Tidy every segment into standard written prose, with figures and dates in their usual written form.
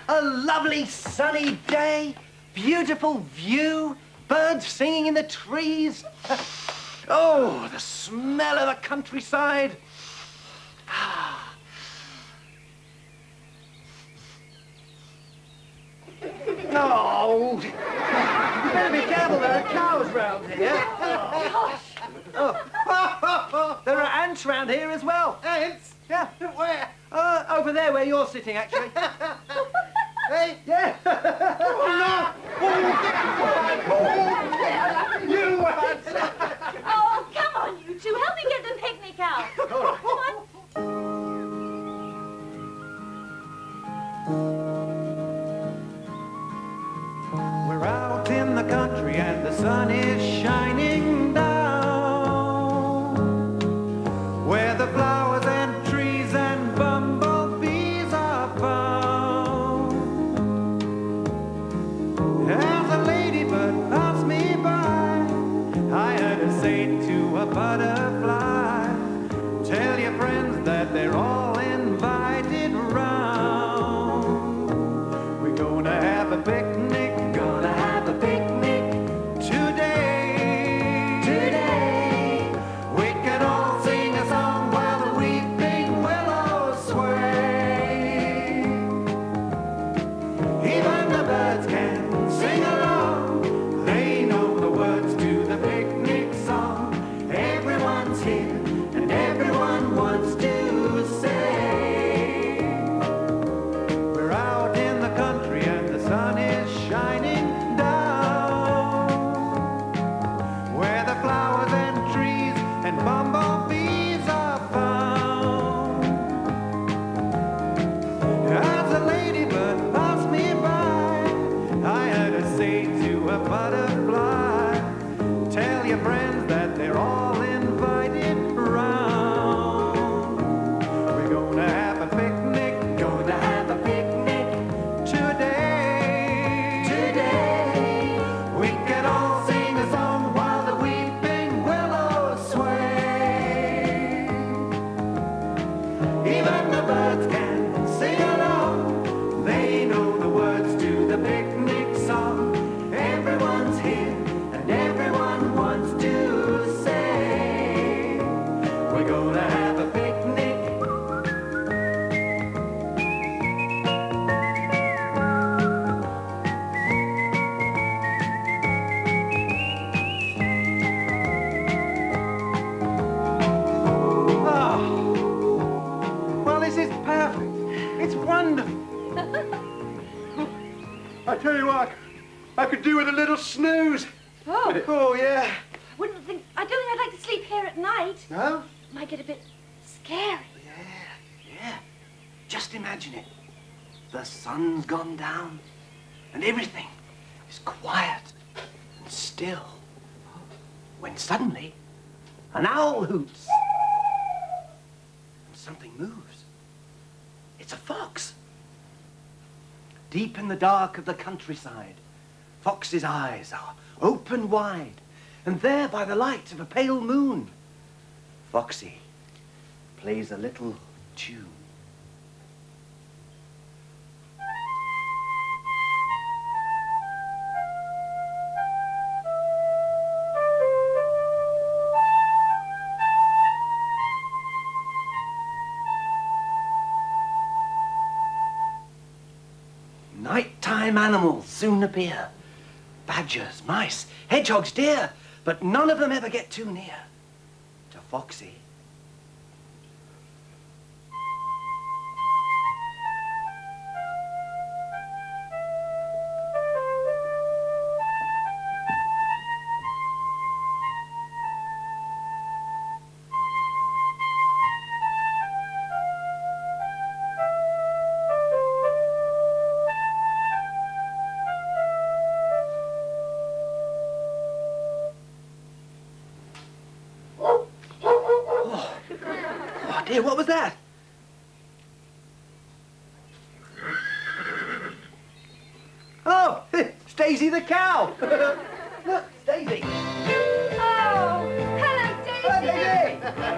A lovely sunny day, beautiful view, birds singing in the trees. Oh, the smell of the countryside. Oh, you better be careful, there are cows round here. Oh. There are ants round here as well. Ants? Yeah. Where? Over there where you're sitting, actually. Hey? Yeah. Oh, no! You ants! Oh, come on, you two. Help me get the picnic out. Come on. We're out in the country and the sun is shining down, where the flowers and trees and bumblebees are found. As a ladybird passed me by, I heard her say to a butterfly, tell your friends that they're all invited round. We're gonna have a picnic. I tell you what, I could do with a little snooze. Oh. Oh, yeah. I don't think I'd like to sleep here at night. No? It might get a bit scary. Yeah. Just imagine it. The sun's gone down and everything is quiet and still. When suddenly an owl hoots and something moves. It's a fox. Deep in the dark of the countryside, Fox's eyes are open wide, and there by the light of a pale moon, Foxy plays a little tune. Nighttime animals soon appear. Badgers, mice, hedgehogs, deer, but none of them ever get too near to Foxy. Dear, what was that? Oh, it's Daisy the cow. Look, it's Daisy. Oh, hello, Daisy. Hello, Daisy.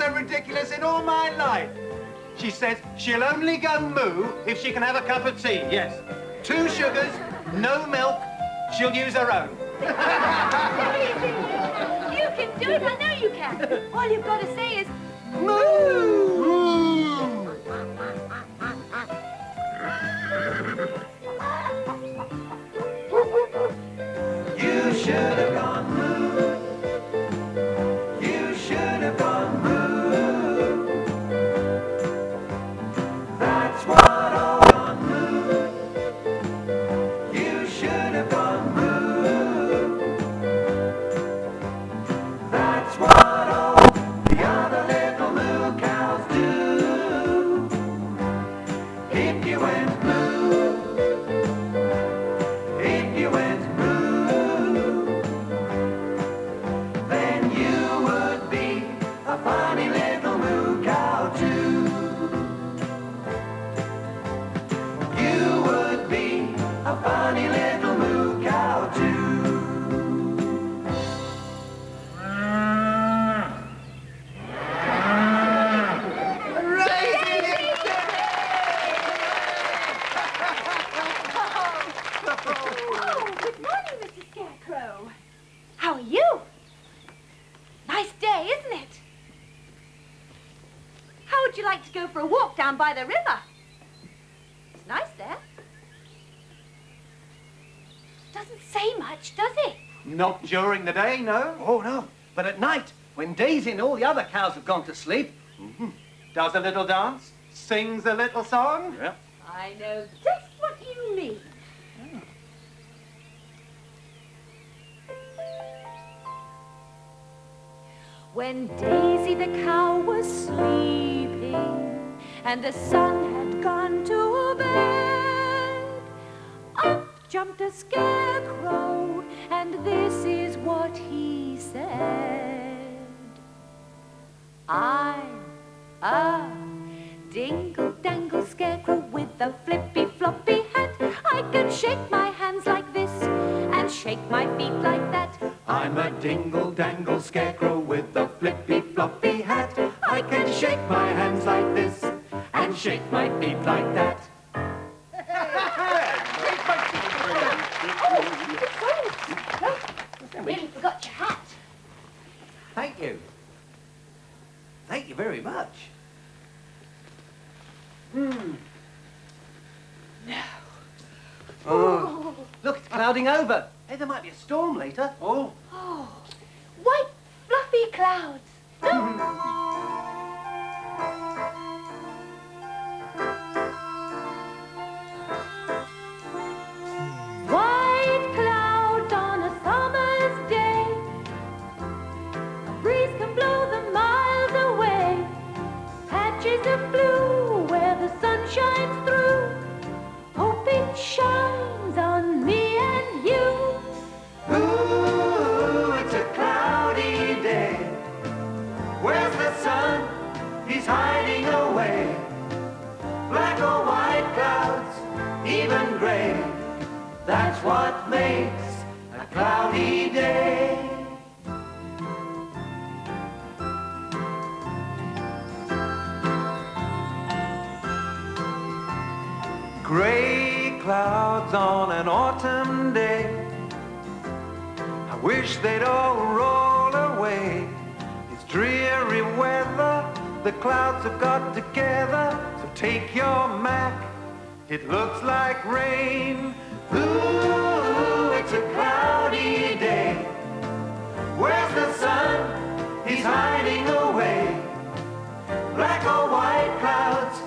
so ridiculous in all my life. She says she'll only go moo if she can have a cup of tea, yes. 2 sugars, no milk, she'll use her own. You can do it, I know you can. All you've got to say is, Moo! You should have gone moo. You should have gone moo. That's what all gone moo. You should have gone moo. That's what all the other little moo cows do. If you went moo, if you went moo, then you would be a funny little moo cow too. You would be a funny little moo cow too. oh, good morning, Mr. Scarecrow. How are you? Nice day, isn't it? How would you like to go for a walk down by the river? It's nice there. Doesn't say much, does it? Not during the day, no. Oh, no. But at night, when Daisy and all the other cows have gone to sleep, does a little dance, sings a little song. Yeah. I know just what you mean. When Daisy the cow was sleeping and the sun had gone to bed, up jumped a scarecrow, and this is what he said. I'm a dingle-dangle scarecrow with a flippy-floppy hat. I can shake my hands like this and shake my feet like that. I'm a dingle-dangle scarecrow with a flippy-floppy hat. I can shake my hands like this and shake my feet like that. Nearly forgot your hat. Thank you. Thank you very much. Oh, look, it's clouding over. Hey, there might be a storm later. Oh. Oh, white fluffy clouds. White clouds on a summer's day. A breeze can blow them miles away. Patches of blue where the sun shines through. Hope it shines on me and you. Ooh, it's a cloudy day. Where's the sun? He's hiding away. Black or white clouds, even gray. That's what makes a cloudy day. Gray clouds on an autumn day. I wish they'd all roll away. It's dreary weather, the clouds have got together. So take your Mac, it looks like rain. Ooh, it's a cloudy day. Where's the sun? He's hiding away. Black or white clouds,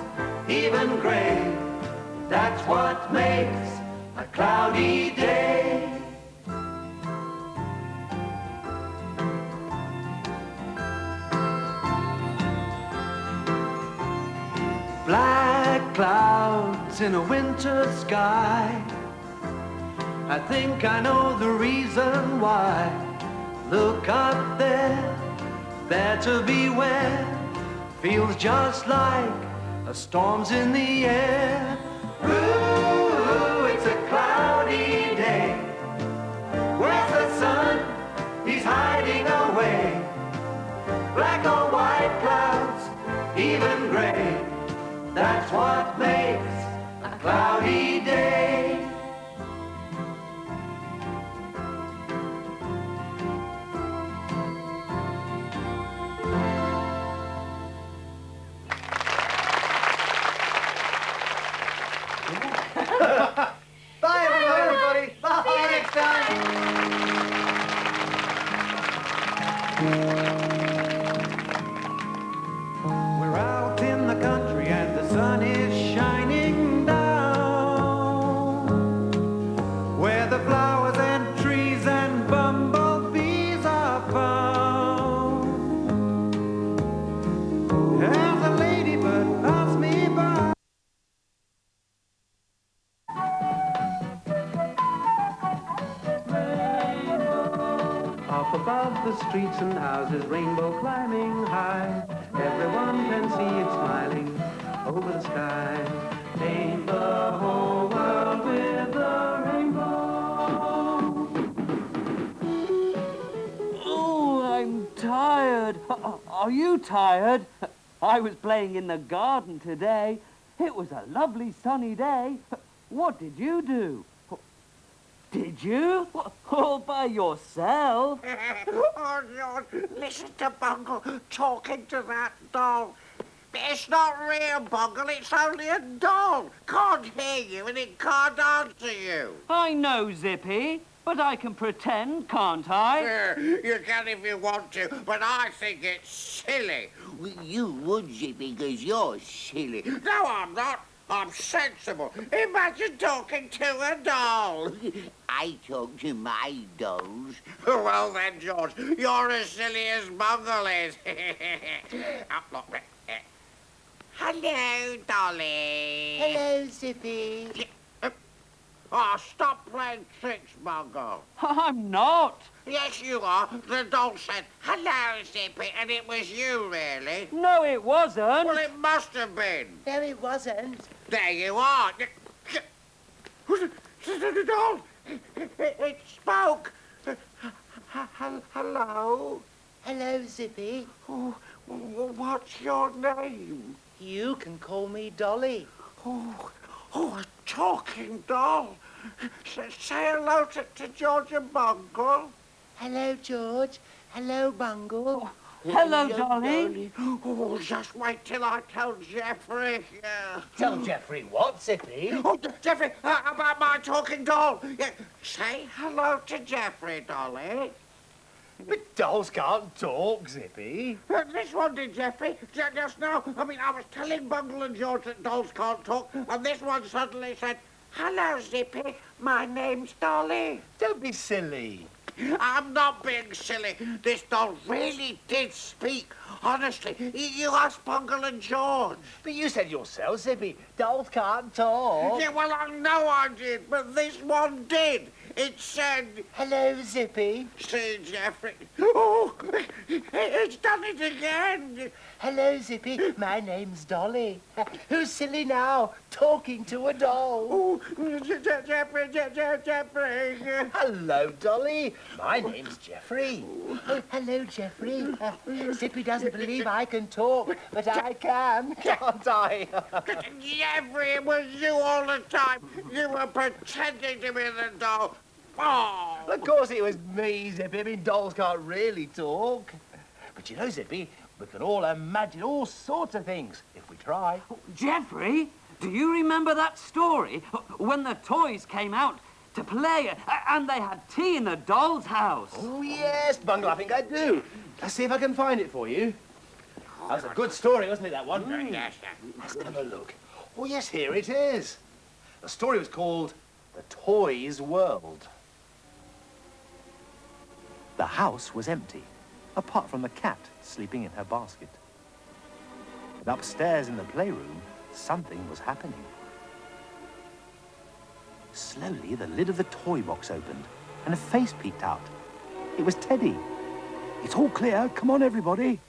even gray. That's what makes a cloudy day. Black clouds in a winter sky. I think I know the reason why. Look up there, there to beware. Feels just like a storm's in the air. Ooh, it's a cloudy day. Where's the sun? He's hiding away. Black or white clouds, even grey. That's what makes a cloudy day. Bye, everybody. Bye. See you next time. We're out in the country and the sun is shining down, where the flowers and trees and bumblebees are found. As a ladybird passed me by. Up above the streets and houses, rainbow climbing high. Everyone can see it smiling over the sky. Paint the whole world with a rainbow. Oh, I'm tired. Are you tired? I was playing in the garden today. It was a lovely sunny day. What did you do? Did you? All by yourself? Oh, George, listen to Bungle talking to that doll. It's not real, Bungle, it's only a doll. Can't hear you and it can't answer you. I know, Zippy, but I can pretend, can't I? Yeah, you can if you want to, but I think it's silly. You would, Zippy, because you're silly. No, I'm not. I'm sensible. Imagine talking to a doll. I talk to my dolls. Well then, George, you're as silly as Bungle is. Hello, Dolly. Hello, Zippy. Oh, stop playing tricks, Bungle. I'm not. Yes, you are. The doll said, hello, Zippy, and it was you, really. No, it wasn't. Well, it must have been. No, it wasn't. There you are. The doll. It spoke. Hello. Hello, Zippy. Oh, what's your name? You can call me Dolly. Oh, a talking doll. Say hello to George and Bungle. Hello, George. Hello, Bungle. Hello, Dolly. Oh, just wait till I tell Geoffrey. Tell Geoffrey what, Zippy? Oh, Geoffrey, about my talking doll. Yeah, say hello to Geoffrey, Dolly. But dolls can't talk, Zippy. This one did, Geoffrey, just now. I mean, I was telling Bungle and George that dolls can't talk, and this one suddenly said, hello, Zippy, my name's Dolly. Don't be silly. I'm not being silly. This doll really did speak. Honestly, you asked Bungle and George. But you said yourself, Zippy, dolls can't talk. Yeah, well, I know I did, but this one did. It said, Hello, Zippy. see, Geoffrey. Oh, it's done it again. Hello, Zippy. My name's Dolly. Who's silly now, talking to a doll? Oh, Geoffrey. Hello, Dolly. My name's Geoffrey. Oh, hello, Geoffrey. Zippy doesn't believe I can talk, but I can, can't I? Geoffrey, it was you all the time. You were pretending to be the doll. Oh. Of course it was me, Zippy. I mean, dolls can't really talk. But you know, Zippy, we can all imagine all sorts of things if we try. Geoffrey, do you remember that story when the toys came out to play and they had tea in the doll's house? Oh, yes, Bungle, I think I do. Let's see if I can find it for you. That was a good story, wasn't it, that one? Yes, Let's have a look. Oh, yes, here it is. The story was called The Toys' World. The house was empty, apart from the cat sleeping in her basket. But upstairs in the playroom, something was happening. Slowly, the lid of the toy box opened, and a face peeked out. It was Teddy. It's all clear. Come on, everybody.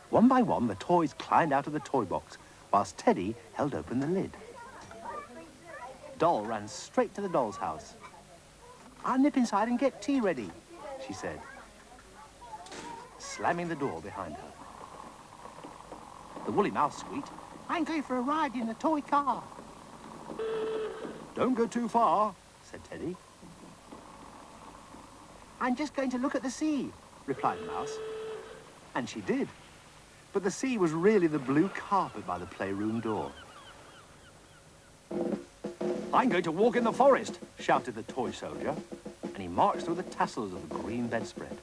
One by one, the toys climbed out of the toy box, whilst Teddy held open the lid. Doll ran straight to the doll's house. I'll nip inside and get tea ready, she said, slamming the door behind her. The woolly mouse squeaked. I'm going for a ride in the toy car. Don't go too far, said Teddy. I'm just going to look at the sea. Replied the mouse. And she did. But the sea was really the blue carpet by the playroom door. I'm going to walk in the forest, shouted the toy soldier, and he marched through the tassels of the green bedspread.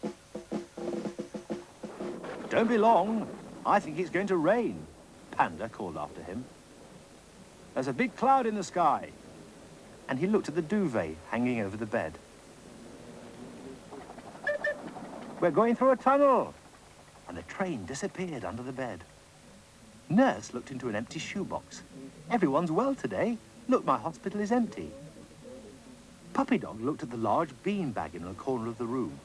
Don't be long. I think it's going to rain, Panda called after him. There's a big cloud in the sky. And he looked at the duvet hanging over the bed. We're going through a tunnel. And the train disappeared under the bed. Nurse looked into an empty shoebox. Everyone's well today. Look, my hospital is empty. Puppy Dog looked at the large bean bag in the corner of the room.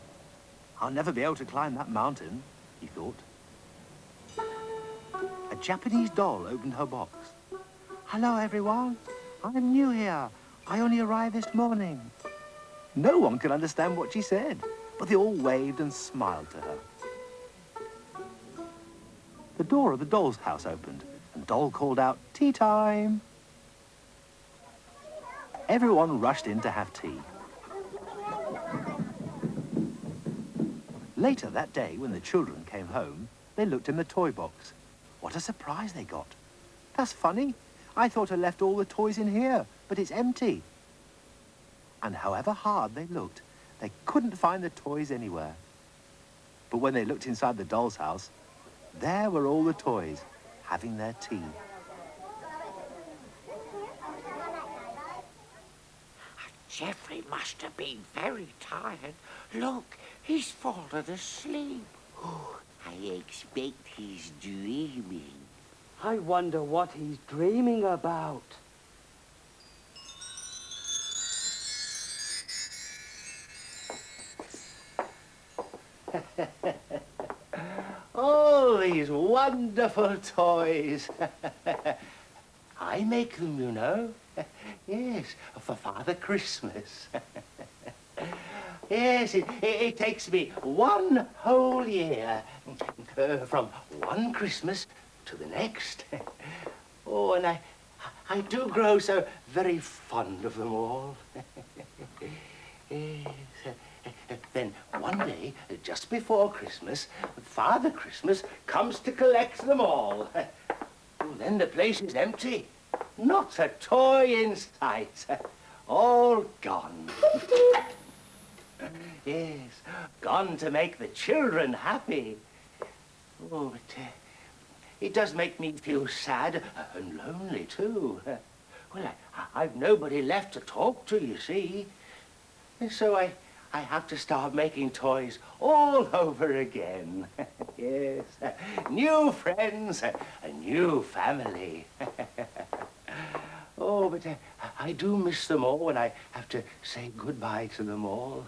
I'll never be able to climb that mountain, he thought. A Japanese doll opened her box. Hello, everyone. I'm new here. I only arrived this morning. No one could understand what she said, but they all waved and smiled to her. The door of the doll's house opened, and Doll called out, "Tea time!" Everyone rushed in to have tea. Later that day, when the children came home, they looked in the toy box. What a surprise they got. That's funny. I thought I left all the toys in here, but it's empty. And however hard they looked, they couldn't find the toys anywhere. But when they looked inside the doll's house, there were all the toys, having their tea. Geoffrey must have been very tired. Look, he's fallen asleep. Oh, I expect he's dreaming. I wonder what he's dreaming about. Oh, these wonderful toys. I make them, you know. Yes, for Father Christmas. Yes, it takes me one whole year, from one Christmas to the next. Oh, and I do grow so very fond of them all. Yes. Then one day, just before Christmas, Father Christmas comes to collect them all. Oh, then the place is empty. Not a toy in sight. All gone. Yes, gone to make the children happy. Oh, but it does make me feel sad and lonely, too. Well, I've nobody left to talk to, you see. So I have to start making toys all over again. Yes, new friends, a new family. Oh, but I do miss them all when I have to say goodbye to them all.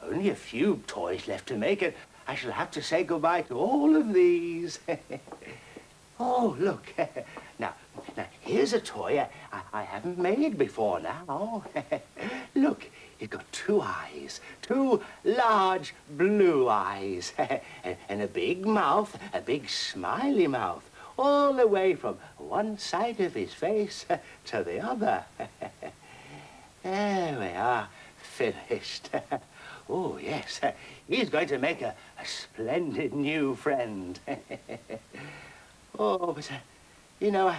Only a few toys left to make, and I shall have to say goodbye to all of these. Oh, look. Now, here's a toy I haven't made before now. Look, it's got two eyes, two large blue eyes, and a big mouth, a big smiley mouth, all the way from one side of his face to the other. There we are, finished. Oh, yes, he's going to make a splendid new friend. Oh, but, you know,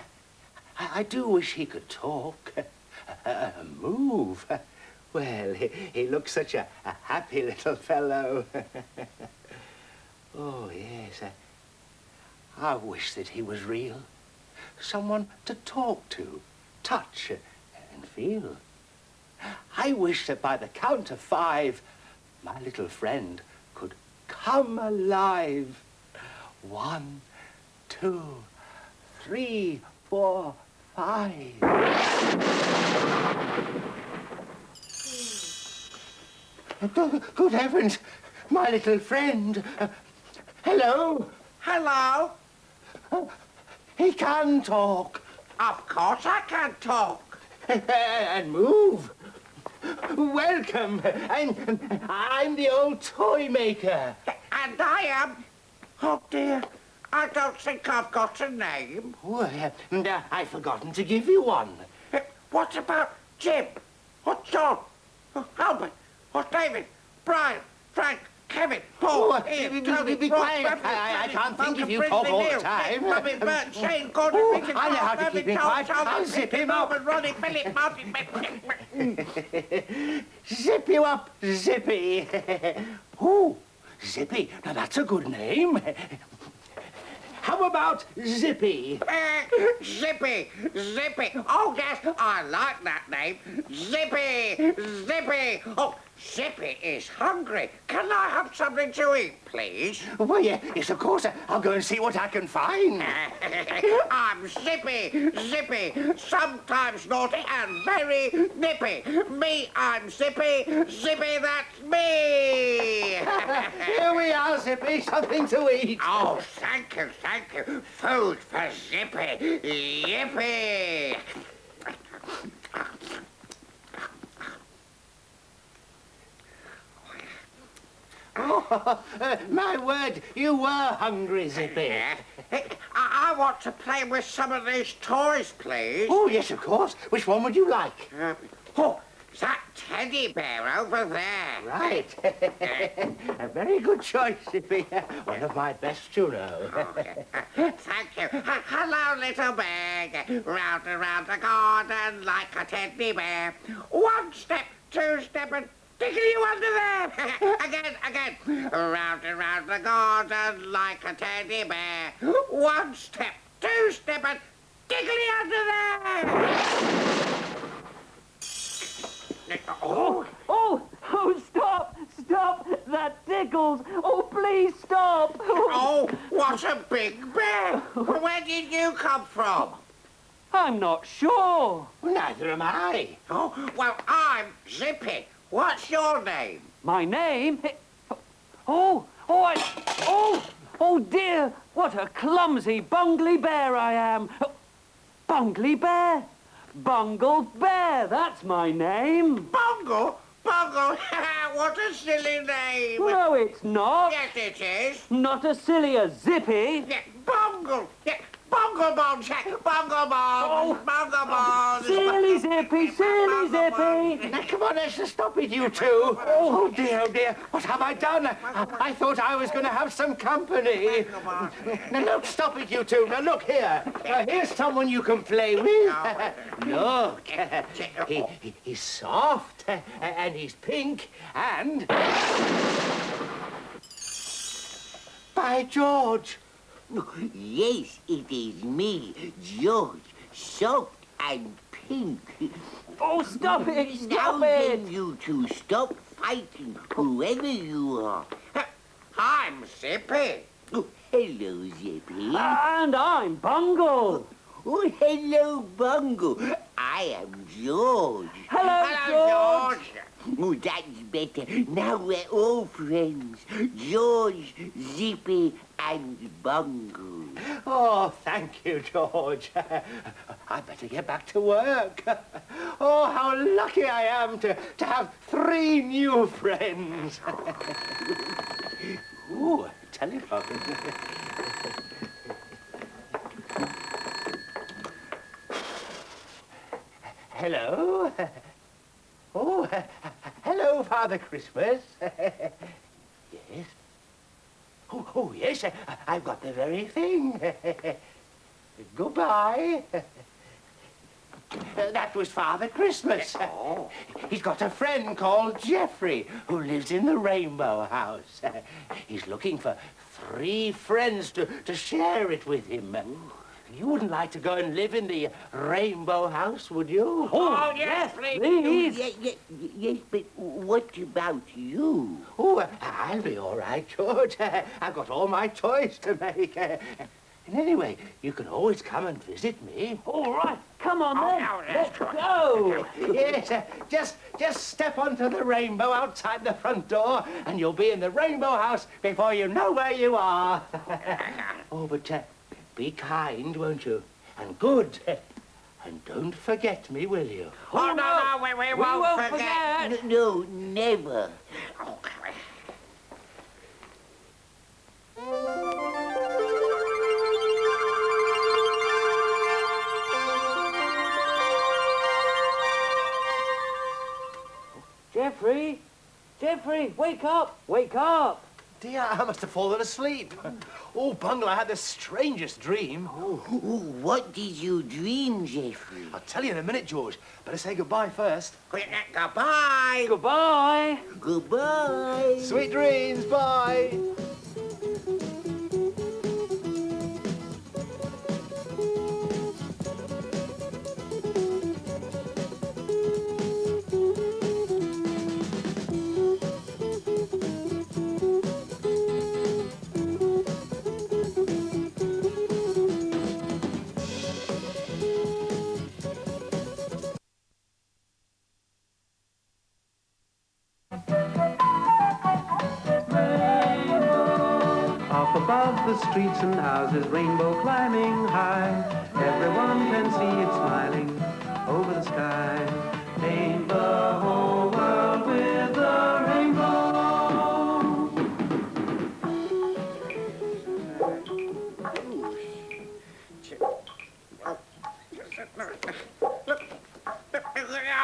I do wish he could talk, move. Well, he looks such a happy little fellow. Oh, yes, I wish that he was real. Someone to talk to, touch, and feel. I wish that by the count of 5, my little friend could come alive. 1, 2, 3, 4, 5. Good heavens, my little friend. Hello? Hello? He can talk. Of course I can talk. And move. Welcome. I'm the old toy maker. And I am... Oh, dear. I don't think I've got a name. Oh, I've forgotten to give you one. What about Jim? Or John? Or Albert? Or David? Brian? Frank? Kevin? Paul? Oh, Ian? be Tony? quiet. Ross, I Bradley, can't think Bunker, if you Frizzly, talk all the Neil, time. Bobby, Bert, Shane, Gordon, Oh, Richard, I know how to Carl, keep him Charles, quiet. Charles, I'll zip him up. Norman, Ronnie, Philip, Martin, Zip you up, Zippy. Oh, Zippy. Now, that's a good name. How about Zippy? Zippy, Zippy. Oh, yes, I like that name. Zippy, Zippy. Oh, Zippy is hungry. Can I have something to eat, please? Well, yes, of course. I'll go and see what I can find. I'm Zippy, Zippy, sometimes naughty and very nippy. Me, I'm Zippy, Zippy, that's me. Here we are, Zippy. Something to eat. Oh, thank you, thank you. Food for Zippy, Yippee. Oh, my word, you were hungry, Zippy. I want to play with some of these toys, please. Oh, yes, of course. Which one would you like? Oh, that teddy bear over there. Right. A very good choice, Zippy. One of my best, you know. Thank you. Hello, little bag. Round and round the garden like a teddy bear. One step, two step, and tickle you under there. Again. Round and round the garden like a teddy bear. One step, two step, and tickle you under there. Oh, stop! Stop! That tickles! Oh, please stop! Oh, what a big bear. Where did you come from? I'm not sure. Well, neither am I. Oh, well, I'm Zippy. What's your name? My name? Oh dear! What a clumsy, bungly bear I am! Bungly bear! Bungled Bear, that's my name. Bungle? Bungle? What a silly name. No, it's not. Yes, it is. Not as silly as Zippy. Yeah, Bungle. Yeah, Bungle Bones. Bungle Bones. Bungle Bones. Silly Zippy, silly Zippy. Now, come on, let's stop it, you two. Oh, dear. What have I done? I thought I was going to have some company. Now, look, stop it, you two. Now, look here. Here's someone you can play with. Look. He's soft, and he's pink, and... By George. Yes, it is me, George. Soft and pink. Oh, stop it, stop Now it. then, you two, stop fighting, whoever you are. I'm Zippy. Oh, hello, Zippy. And I'm Bungle. Oh, hello, Bungle. I am George. Hello, George. Oh, that's better. Now we're all friends. George, Zippy, and Bungle. Oh, thank you, George. I'd better get back to work. Oh, how lucky I am to have 3 new friends. Ooh, a telephone. Hello? Oh, hello, Father Christmas. Yes? Oh, yes, I've got the very thing. Goodbye. That was Father Christmas. Oh. He's got a friend called Geoffrey who lives in the Rainbow House. He's looking for 3 friends to share it with him. You wouldn't like to go and live in the Rainbow House, would you? Oh, yes, please. Yes, but what about you? Oh, I'll be all right, George. I've got all my toys to make. And anyway, you can always come and visit me. All right, come on then. now, Let's go. Yes, just step onto the rainbow outside the front door, and you'll be in the Rainbow House before you know where you are. Oh, but be kind, won't you? And good. And don't forget me, will you? Oh, no, we won't forget. No, never. Geoffrey, wake up! Wake up! Dear, I must have fallen asleep. Oh, Bungle, I had the strangest dream. What did you dream, Geoffrey? I'll tell you in a minute, George. Better say goodbye first. Goodbye. Goodbye! Goodbye. Sweet dreams, bye. Up above the streets and houses, rainbow climbing high. Everyone can see it smiling over the sky. Paint the whole world with a rainbow.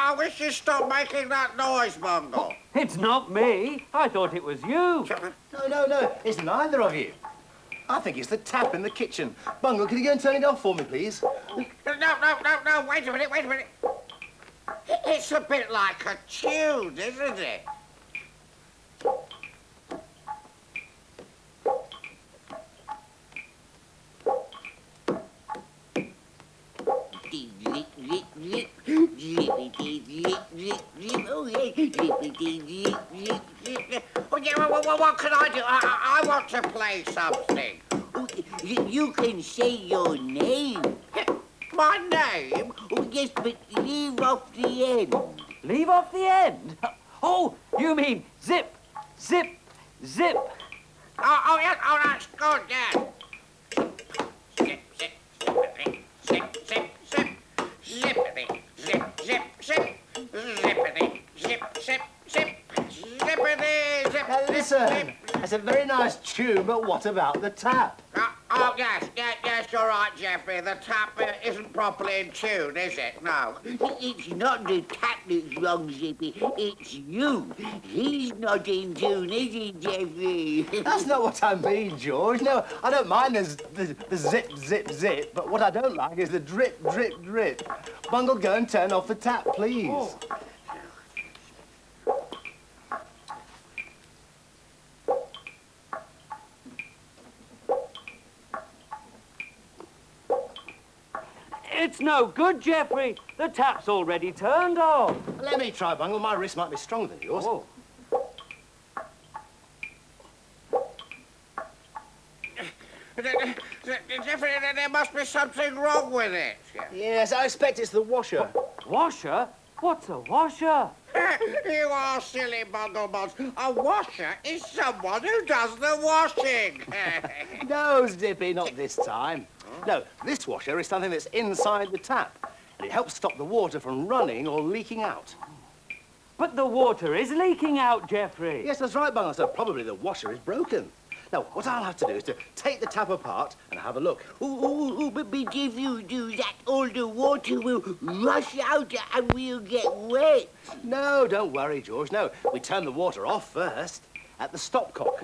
I wish you'd stop making that noise, Bungle. It's not me. I thought it was you. No, it's neither of you. I think it's the tap in the kitchen. Bungle, can you go and turn it off for me, please? No, wait a minute. It's a bit like a tune, isn't it? What can I do? I want to play something. You can say your name. My name? Yes, but leave off the end. Leave off the end? Oh, you mean zip, zip, zip. Oh, yes, oh, that's good, yeah. Zip, zip, zippity, zip, zip, zip. Zippity, zip, zip, zip. Zippity, zip, zip, zip. Zippity, zip, Now, zip, listen, zip. that's a very nice tune, but what about the tap? Oh, yes, you're right, Geoffrey. The tap isn't properly in tune, is it? No. It's not the tap that's wrong, Zippy. It's you. He's not in tune, is he, Geoffrey? That's not what I mean, George. No, I don't mind the zip, zip, zip, but what I don't like is the drip, drip, drip. Bungle, go and turn off the tap, please. Oh. It's no good, Geoffrey. The tap's already turned off. Let me try, Bungle. My wrist might be stronger than yours. Oh. Geoffrey, there must be something wrong with it. Yes, I expect it's the washer. Washer? What's a washer? You are silly, Bunglebots. A washer is someone who does the washing. No, Zippy, not this time. No, this washer is something that's inside the tap, and it helps stop the water from running or leaking out. But the water is leaking out, Geoffrey. Yes, that's right, Bungle, so probably the washer is broken. Now, what I'll have to do is to take the tap apart and have a look. But if you do that, all the water will rush out and we'll get wet. No, don't worry, George. No, we turn the water off first at the stopcock.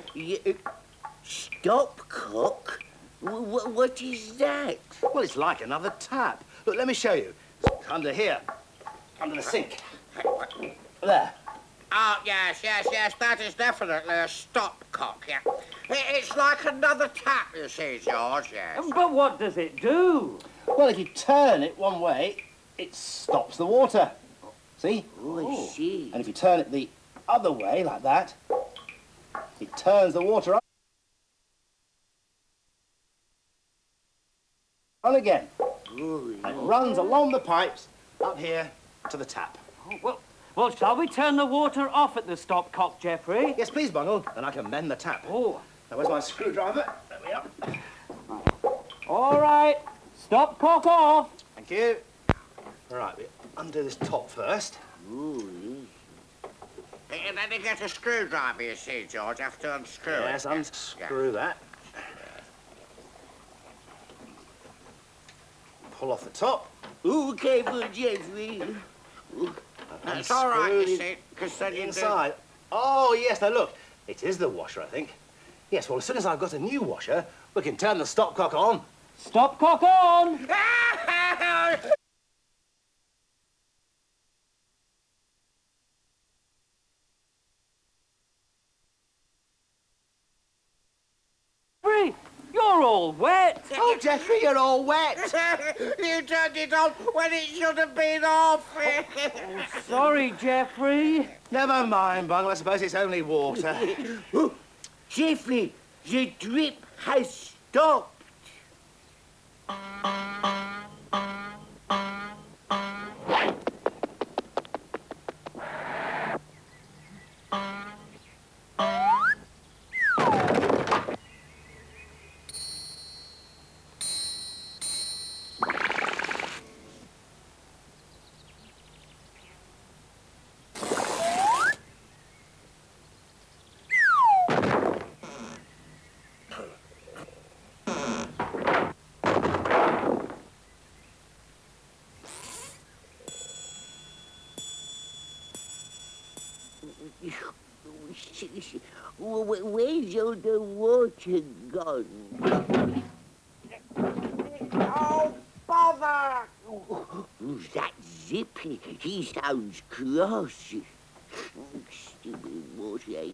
Stopcock? What is that? Well, it's like another tap. Look, let me show you. It's under here, under the sink. There. Oh, yes, that is definitely a stopcock, yeah. It's like another tap, you see, George, yes. But what does it do? Well, if you turn it one way, it stops the water. See? Oh, I see. And if you turn it the other way, like that, it turns the water on again. And it runs along the pipes up here to the tap. Oh, well, shall we turn the water off at the stopcock, Geoffrey? Yes, please, Bungle. Then I can mend the tap. Oh. Now, where's my screwdriver? There we are. All right. Stopcock off. Thank you. Right, we undo this top first. And then you get a screwdriver, you see, George. Have to unscrew it. Yes, unscrew that. Pull off the top. Ooh, careful, Geoffrey. It's all right, you see, because then you inside. Oh, yes, now look. It is the washer, I think. Yes, well, as soon as I've got a new washer, we can turn the stopcock on. Stopcock on! Jeffrey, you're all wet. Oh, Geoffrey, you're all wet. You turned it on when it should have been off. Sorry, Jeffrey. Never mind, Bungle. I suppose it's only water. Jeffrey, the drip has stopped. Where's all the water gone? Oh, bother! Who's that Zippy? He sounds cross. Stupid water.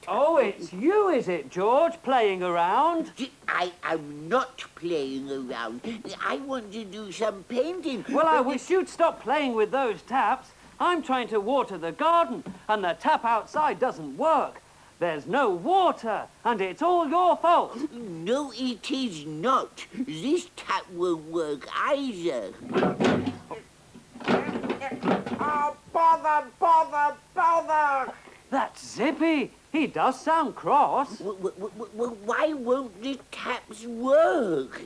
Oh, it's you, is it, George, playing around? I am not playing around. I want to do some painting. Well, I wish you'd stop playing with those taps. I'm trying to water the garden, and the tap outside doesn't work. There's no water, and it's all your fault. No, it is not. This tap won't work either. Oh, bother! That's Zippy. He does sound cross. Why won't the taps work?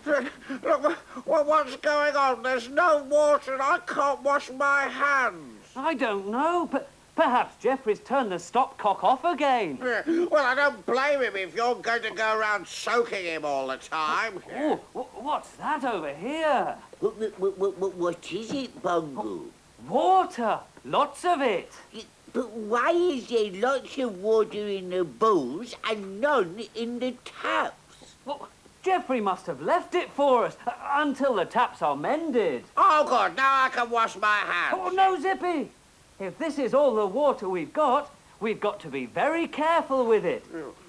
Look, what's going on? There's no water and I can't wash my hands. I don't know, but perhaps Jeffrey's turned the stopcock off again. Well, I don't blame him if you're going to go around soaking him all the time. Oh, what's that over here? What is it, Bungle? Water. Lots of it. But why is there lots of water in the bowls and none in the taps? Well, Jeffrey must have left it for us until the taps are mended. Oh, good. Now I can wash my hands. Oh, no, Zippy. If this is all the water we've got to be very careful with it.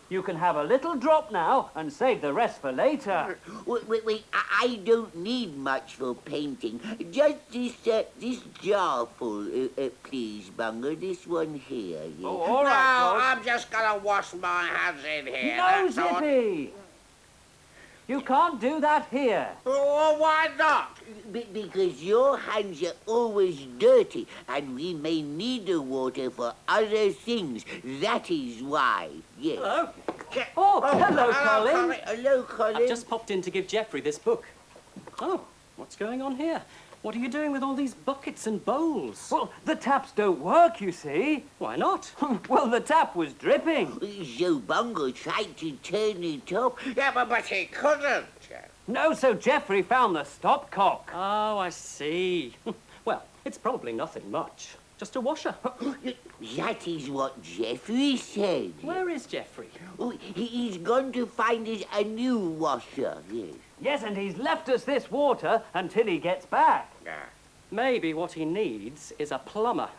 You can have a little drop now and save the rest for later. Wait, I don't need much for painting. Just this jar full, please, Bungle. This one here. Yeah. Oh, all right, No, George. I'm just going to wash my hands in here. No, that's all. Zippy. You can't do that here. Oh, why not? Because your hands are always dirty and we may need the water for other things. That is why, yes. Hello. Oh, hello, Colin. Hello, Colin. I've just popped in to give Geoffrey this book. Oh, what's going on here? What are you doing with all these buckets and bowls? Well, the taps don't work, you see. Why not? Well, the tap was dripping. So Bungle tried to turn it off. Yeah, but he couldn't. No, so Jeffrey found the stopcock. Oh, I see. Well, it's probably nothing much. Just a washer. That is what Jeffrey said. Where is Geoffrey? Oh, he's gone to find us a new washer, yes. Yes, and he's left us this water until he gets back. Maybe what he needs is a plumber.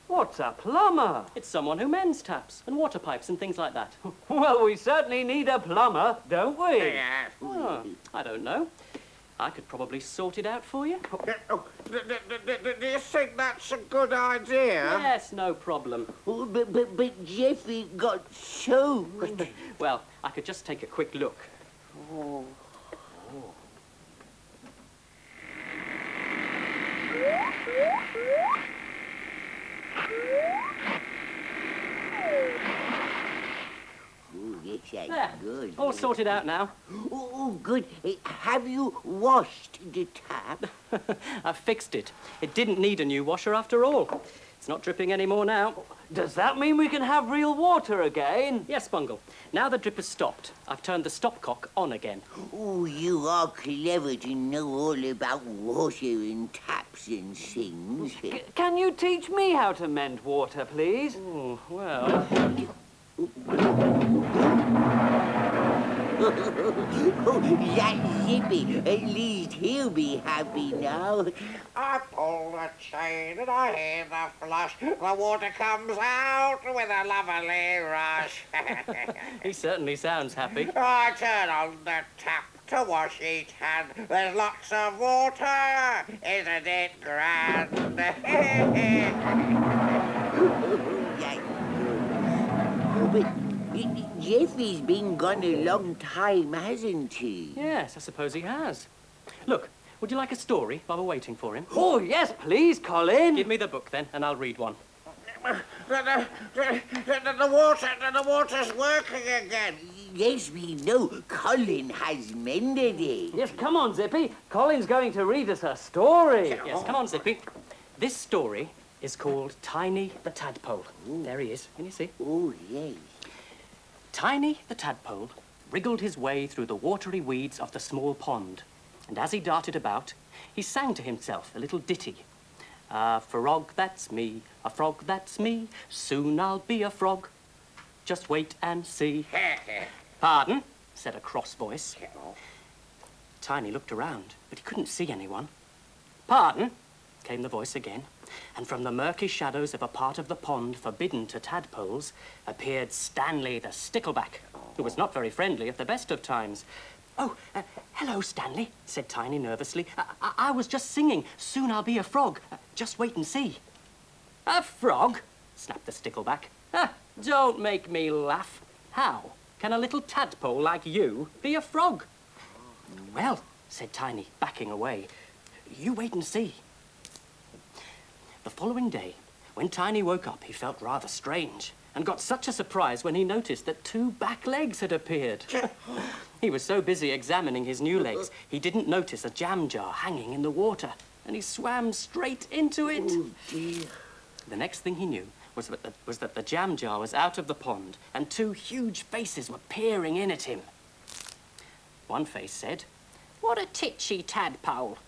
What's a plumber? It's someone who mends taps and water pipes and things like that. Well, we certainly need a plumber, don't we? Oh, I don't know. I could probably sort it out for you. Do you think that's a good idea? Yes, no problem. Oh, but Jeffrey got soaked. Well, I could just take a quick look. Yes, There, that's good. all sorted out now. Oh, good. Have you washed the tap? I've fixed it. It didn't need a new washer after all. It's not dripping anymore now. Does that mean we can have real water again? Yes, Bungle. Now the drip has stopped, I've turned the stopcock on again. Oh, you are clever to know all about water and taps and things. Can you teach me how to mend water, please? Oh, well... Oh, that's Zippy. At least he'll be happy now. I pull the chain and I hear the flush. The water comes out with a lovely rush. He certainly sounds happy. I turn on the tap to wash each hand. There's lots of water. Isn't it grand? But Jeffrey's been gone a long time, hasn't he? Yes, I suppose he has. Look, would you like a story while we're waiting for him? Oh, yes, please, Colin. Give me the book then, and I'll read one. The water's working again. Yes, we know. Colin has mended it. Yes, come on, Zippy. Colin's going to read us a story. Yes, come on, Zippy. This story is called Tiny the Tadpole. There he is. Can you see? Oh, yes. Tiny the Tadpole wriggled his way through the watery weeds of the small pond, and as he darted about, he sang to himself a little ditty. A frog, that's me, a frog, that's me, soon I'll be a frog. Just wait and see. Pardon, said a cross voice. Tiny looked around, but he couldn't see anyone. Pardon, came the voice again, and from the murky shadows of a part of the pond forbidden to tadpoles appeared Stanley the Stickleback, who was not very friendly at the best of times. Oh, hello, Stanley, said Tiny nervously. I was just singing, soon I'll be a frog. Just wait and see. A frog? Snapped the Stickleback. Don't make me laugh. How can a little tadpole like you be a frog? Well, said Tiny, backing away, you wait and see. The following day, when Tiny woke up, he felt rather strange and got such a surprise when he noticed that 2 back legs had appeared. He was so busy examining his new legs, he didn't notice a jam jar hanging in the water, and he swam straight into it. Oh, dear. The next thing he knew was that the jam jar was out of the pond, and 2 huge faces were peering in at him. One face said, "What a titchy tadpole."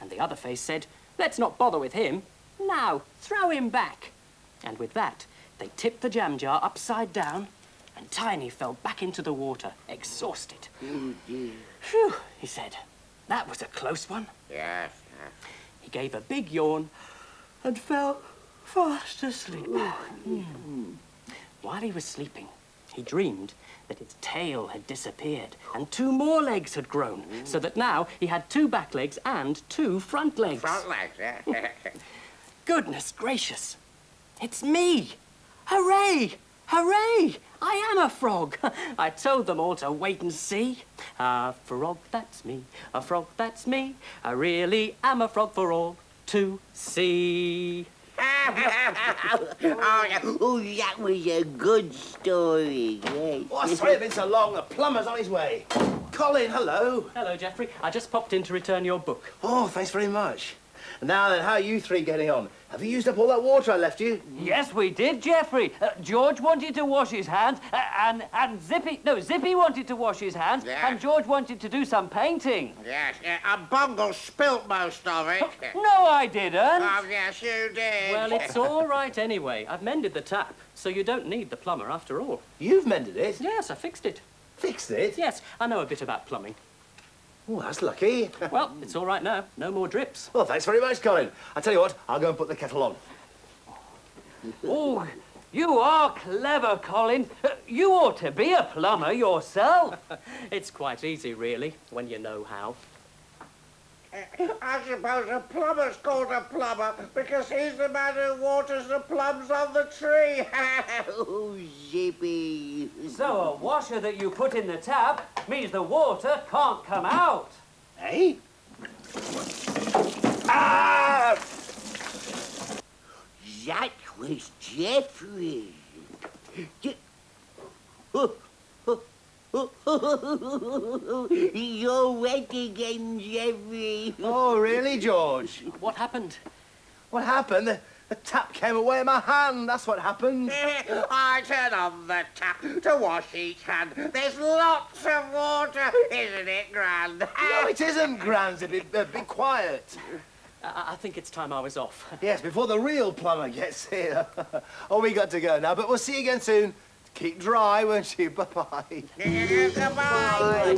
And the other face said, "Let's not bother with him. Now, throw him back." And with that, they tipped the jam jar upside down, and Tiny fell back into the water, exhausted. Oh, dear. Phew, he said. That was a close one. Yes. He gave a big yawn and fell fast asleep. While he was sleeping, he dreamed that his tail had disappeared and 2 more legs had grown, so that now he had 2 back legs and 2 front legs. Front legs, yeah. Goodness gracious! It's me! Hooray! Hooray! I am a frog! I told them all to wait and see. A frog, that's me. A frog, that's me. I really am a frog for all to see. Oh, yeah. Oh, that was a good story, yes. Oh, sorry it's been so long. The plumber's on his way. Colin, hello. Hello, Geoffrey. I just popped in to return your book. Oh, thanks very much. Now then, how are you 3 getting on? Have you used up all that water I left you? Yes, we did, Geoffrey. George wanted to wash his hands, and Zippy wanted to wash his hands, Yeah. and George wanted to do some painting. Yes, and Bungle spilt most of it. No, I didn't. Oh, yes, you did. Well, it's all right anyway. I've mended the tap, so you don't need the plumber after all. You've mended it? Yes, I fixed it. Fixed it? Yes, I know a bit about plumbing. Oh, that's lucky. Well, it's all right now. No more drips. Well, thanks very much, Colin. I tell you what, I'll go and put the kettle on. Oh, you are clever, Colin. You ought to be a plumber yourself. It's quite easy, really, when you know how. I suppose a plumber's called a plumber because he's the man who waters the plums on the tree. Oh, Zippy. So a washer that you put in the tap means the water can't come out. Eh? Ah! That was Jeffrey. You're wet again, Jeffrey. Oh, really, George? What happened? What happened? The tap came away in my hand. That's what happened. I turn on the tap to wash each hand. There's lots of water, isn't it, Grand? No, it isn't, Gran. Zippy. Be quiet. I think it's time I was off. Yes, before the real plumber gets here. Oh, we got to go now, but we'll see you again soon. Keep dry, won't you? Bye-bye. Goodbye.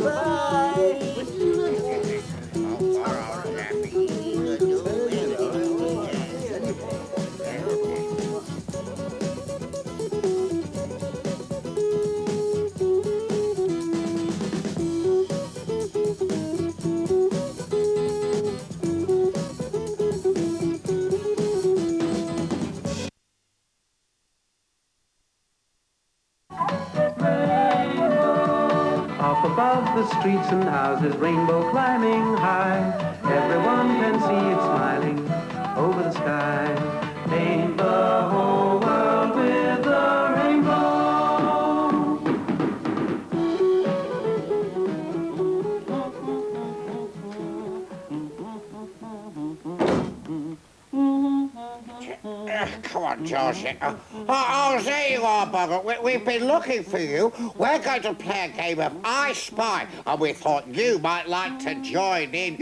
Off above the streets and houses, rainbow climbing high. Everyone can see it smiling over the sky. Paint the whole world with a rainbow. Come on, George. Oh, there you are, Bugger. We've been looking for you. We're going to play a game of I Spy, and we thought you might like to join in.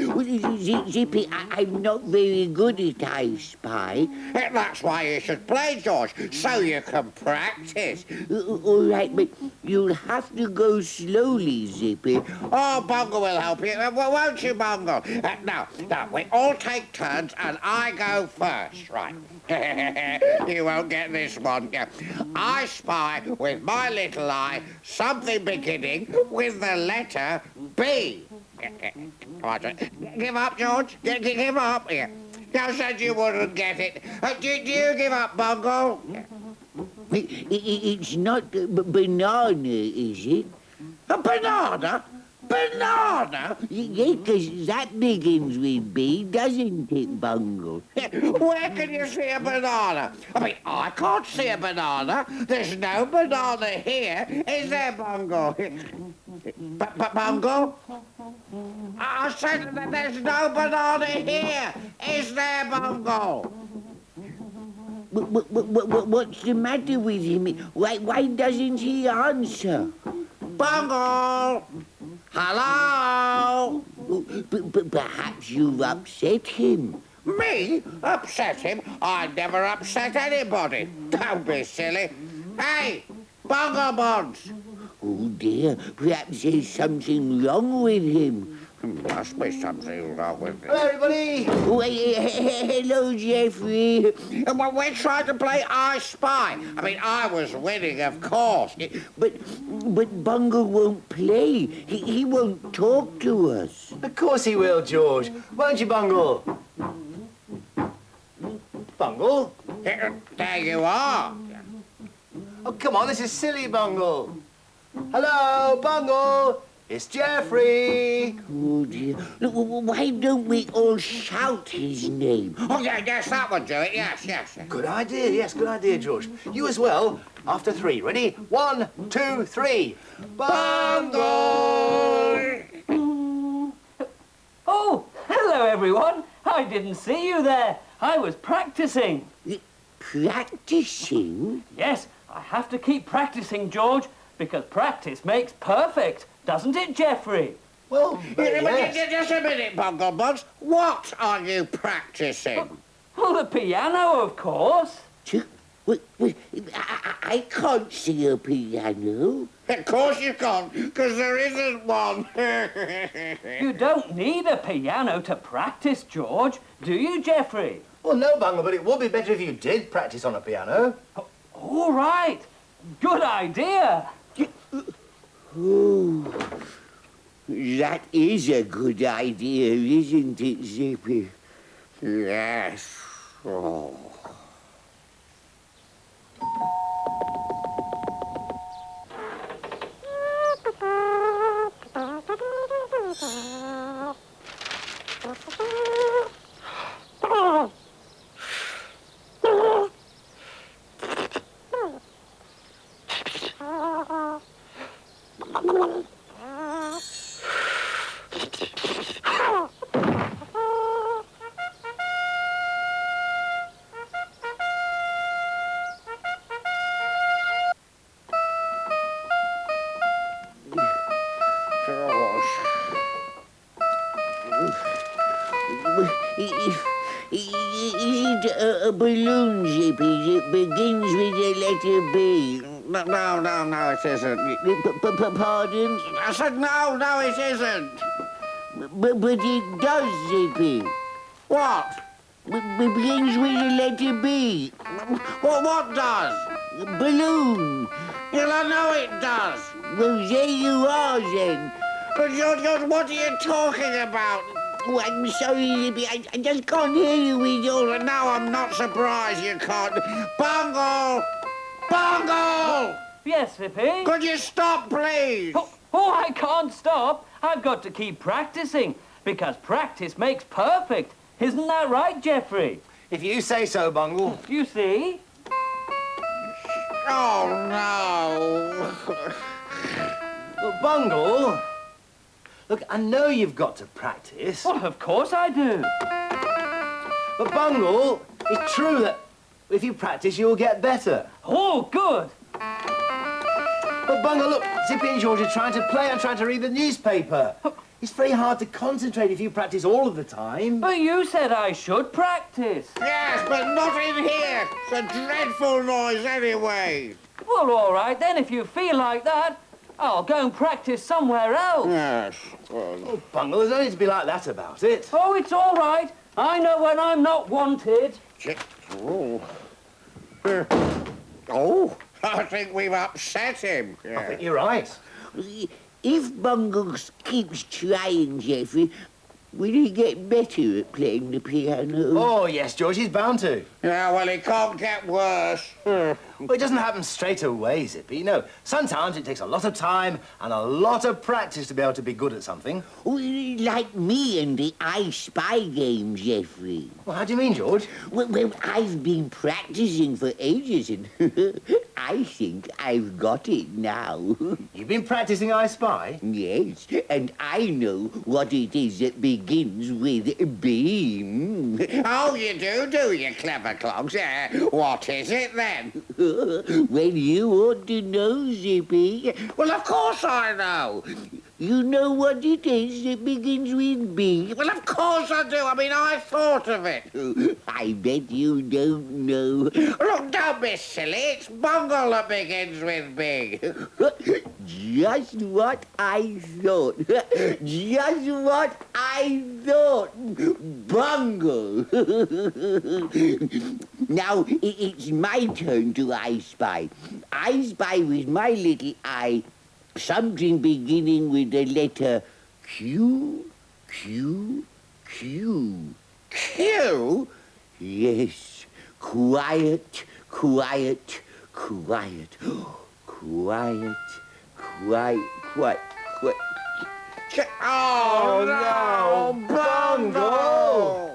Zippy, I'm not very good at I Spy. That's why you should play, George, so you can practice. All right, but you'll have to go slowly, Zippy. Oh, Bungle will help you. Won't you, Bungle? Now, we all take turns, and I go first, right? You won't get this one. I spy with my little eye something beginning with the letter B. Give up, George. Give up. I said you wouldn't get it. Do you give up, Bungle? It's not banana, is it? A banana? Banana? Yeah, because that begins with B, doesn't it, Bungle? Where can you see a banana? I mean, I can't see a banana. There's no banana here, is there, Bungle? Bungle? I said that there's no banana here, is there, Bungle? What's the matter with him? Why doesn't he answer? Bungle! Hello? But perhaps you've upset him. Me? Upset him? I never upset anybody. Don't be silly. Hey, Bungle Bonds! Oh dear, perhaps there's something wrong with him. Must be something wrong with it. Hello, everybody. Oh, hello, Geoffrey. We're trying to play I Spy. I mean, I was winning, of course. But Bungle won't play. He won't talk to us. Of course he will, George. Won't you, Bungle? Bungle? There you are. Oh, come on, this is silly, Bungle. Hello, Bungle. It's Geoffrey. Oh, dear. Look, why don't we all shout his name? Oh, yeah, yes, that would do it. Yes. Good idea, yes, good idea, George. You as well. After three. Ready? 1, 2, 3. Bungle! Oh, hello, everyone. I didn't see you there. I was practicing. Practicing? Yes, I have to keep practicing, George, because practice makes perfect. Doesn't it, Geoffrey? Well, yes. Just a minute, Bungle Bonds. What are you practicing? Well, the piano, of course. I can't see a piano. Of course you can't, because there isn't one. You don't need a piano to practice, George, do you, Geoffrey? Well, no, Bungle, but it would be better if you did practice on a piano. All right. Good idea. Oh, that is a good idea, isn't it, Zippy? Yes. Oh. Is it a balloon, Zippy, that begins with the letter B? No, it isn't. Pardon? I said no, it isn't. But it does, Zippy. What? It begins with the letter B. What does? Balloon. Well, I know it does. Well, there you are, then. But George, what are you talking about? Oh, I'm sorry, Zippy. I just can't hear you with your... Now I'm not surprised you can't. Bungle! Bungle! Yes, Zippy? Could you stop, please? Oh, I can't stop. I've got to keep practicing, because practice makes perfect. Isn't that right, Geoffrey? If you say so, Bungle. You see? Oh, no. Look, Bungle. Look, I know you've got to practice. Well, of course I do. But, Bungle, it's true that if you practice, you'll get better. Oh, good. But, Bungle, look, Zippy and George are trying to play. I'm trying to read the newspaper. It's very hard to concentrate if you practice all of the time. But you said I should practice. Yes, but not in here. It's a dreadful noise anyway. Well, all right then, if you feel like that, I'll go and practice somewhere else. Yes. Oh, Bungle, there's no need to be like that about it. Oh, it's all right. I know when I'm not wanted. Oh. Oh, I think we've upset him. I think you're right. If Bungle keeps trying, Geoffrey, will he get better at playing the piano? Oh, yes, George, he's bound to. Yeah, well, it can't get worse. Well, it doesn't happen straight away, Zippy. No, sometimes it takes a lot of time and a lot of practice to be able to be good at something. Oh, like me and the I Spy game, Geoffrey. Well, how do you mean, George? Well, I've been practicing for ages and I think I've got it now. You've been practicing I Spy? Yes, and I know what it is that begins with beam. Oh, you do you clever clogs? Yeah. What is it then? Well, you ought to know, Zippy. Well, of course I know. You know what it is that begins with B? Well, of course I do. I mean, I thought of it. I bet you don't know. Look, don't be silly. It's Bungle that begins with B. Just what I thought. Just what I thought. Bungle. Now, it's my turn to I Spy. I Spy with my little eye something beginning with the letter Q, Q, Q. Q? Yes. Quiet, quiet, quiet. Quiet, quiet, quiet, quiet. Oh, no, Bungle!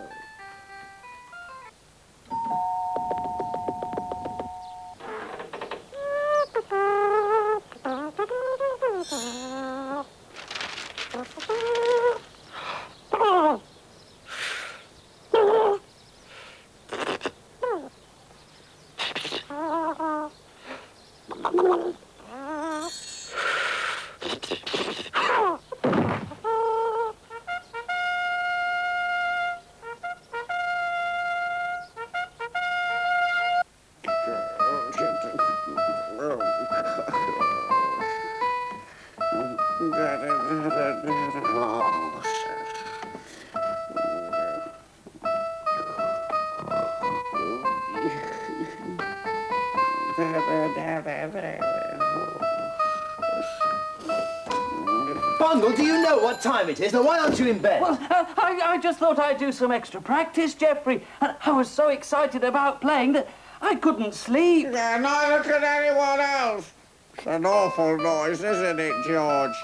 Bungle, do you know what time it is? Now, why aren't you in bed? Well, I just thought I'd do some extra practice, Geoffrey. And I was so excited about playing that I couldn't sleep. Yeah, neither could anyone else. It's an awful noise, isn't it, George?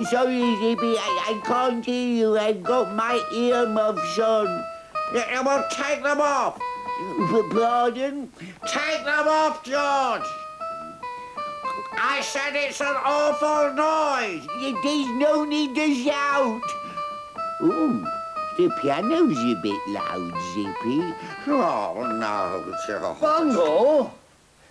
Sorry, Zippy, I can't hear you. I've got my earmuffs on. Yeah, well, take them off. Pardon? Take them off, George. I said it's an awful noise. There's no need to shout. Ooh, the piano's a bit loud, Zippy. Oh, no, George. Bungle!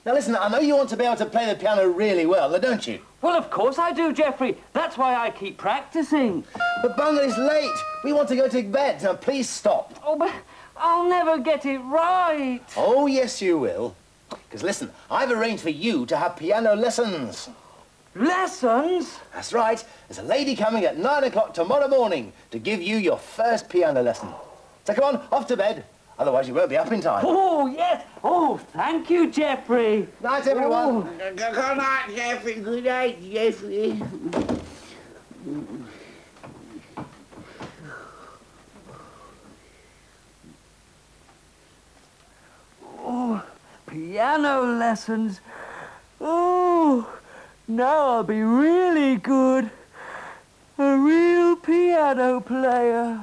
Now listen, I know you want to be able to play the piano really well, don't you? Well, of course I do, Geoffrey. That's why I keep practicing. But Bungle, it's late. We want to go to bed. Now please stop. Oh, but I'll never get it right. Oh, yes, you will. Because listen, I've arranged for you to have piano lessons. Lessons? That's right. There's a lady coming at 9 o'clock tomorrow morning to give you your first piano lesson. So come on, off to bed. Otherwise you won't be up in time. Oh, yes. Oh, thank you, Geoffrey. Night, everyone. Good night, Geoffrey. Good night, Geoffrey. Oh, piano lessons. Oh, now I'll be really good. A real piano player.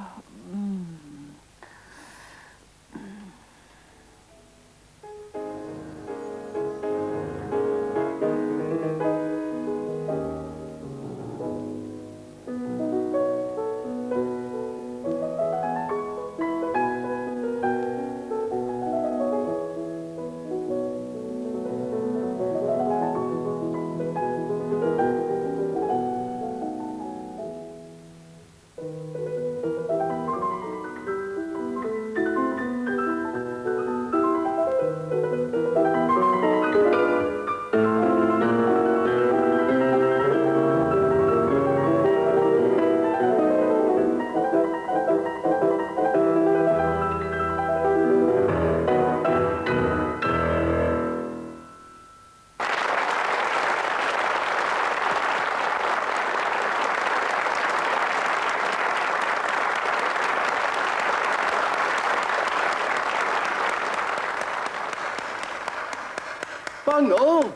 Bungle!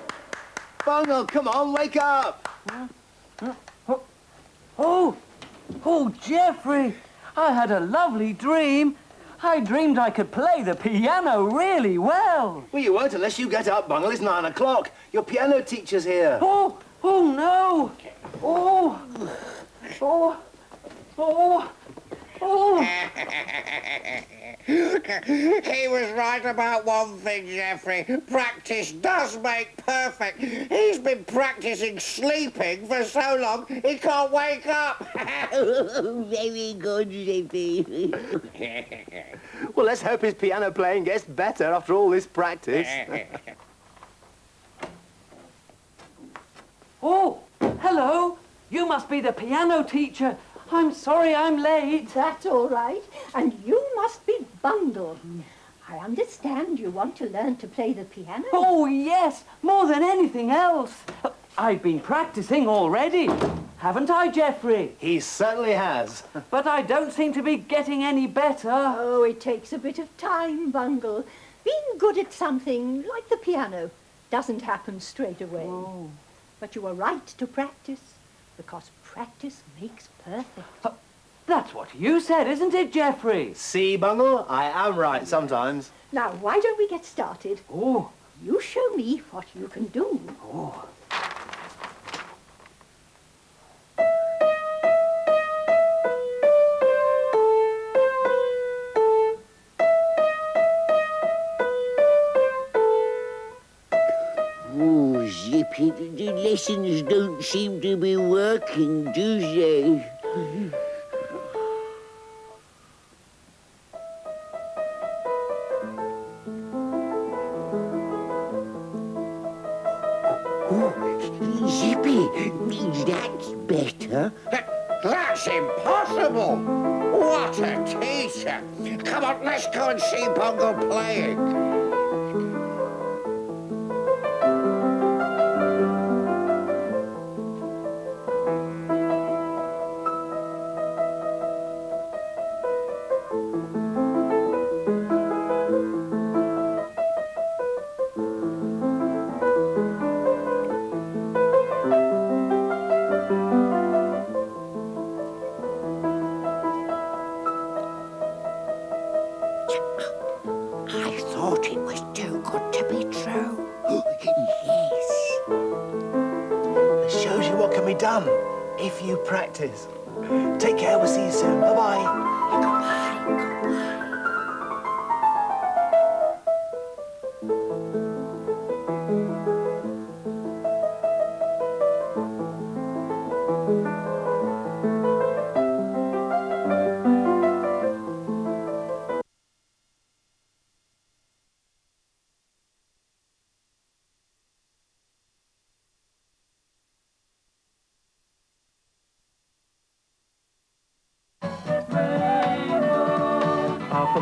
Bungle, come on, wake up! Oh, Geoffrey, I had a lovely dream. I dreamed I could play the piano really well. Well, you won't unless you get up, Bungle. It's 9 o'clock. Your piano teacher's here. Oh no! Oh! He was right about one thing, Geoffrey. Practice does make perfect. He's been practicing sleeping for so long he can't wake up. Very good, Zippy. Well, let's hope his piano playing gets better after all this practice. Oh, hello. You must be the piano teacher. I'm sorry I'm late. That's all right. And you must be Bungle. I understand you want to learn to play the piano. Oh, yes, more than anything else. I've been practicing already. Haven't I, Geoffrey? He certainly has. But I don't seem to be getting any better. Oh, it takes a bit of time, Bungle. Being good at something, like the piano, doesn't happen straight away. Oh. But you are right to practice, because practice makes perfect. That's what you said, isn't it, Geoffrey? See, Bungle, I am right sometimes. Now, why don't we get started? Oh. You show me what you can do. Oh. Oh, Zippy, the lessons don't seem to be working, do they? Oh, Zippy, that's better. That's impossible. What a teacher. Come on, let's go and see Bungle playing. I thought it was too good to be true. Yes. It shows you what can be done if you practice. Take care, we'll see you soon. Bye-bye. Goodbye, goodbye.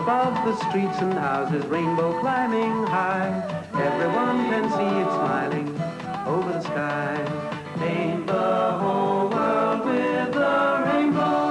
above the streets and houses, rainbow climbing high. Everyone can see it smiling over the sky. Paint the whole world with a rainbow.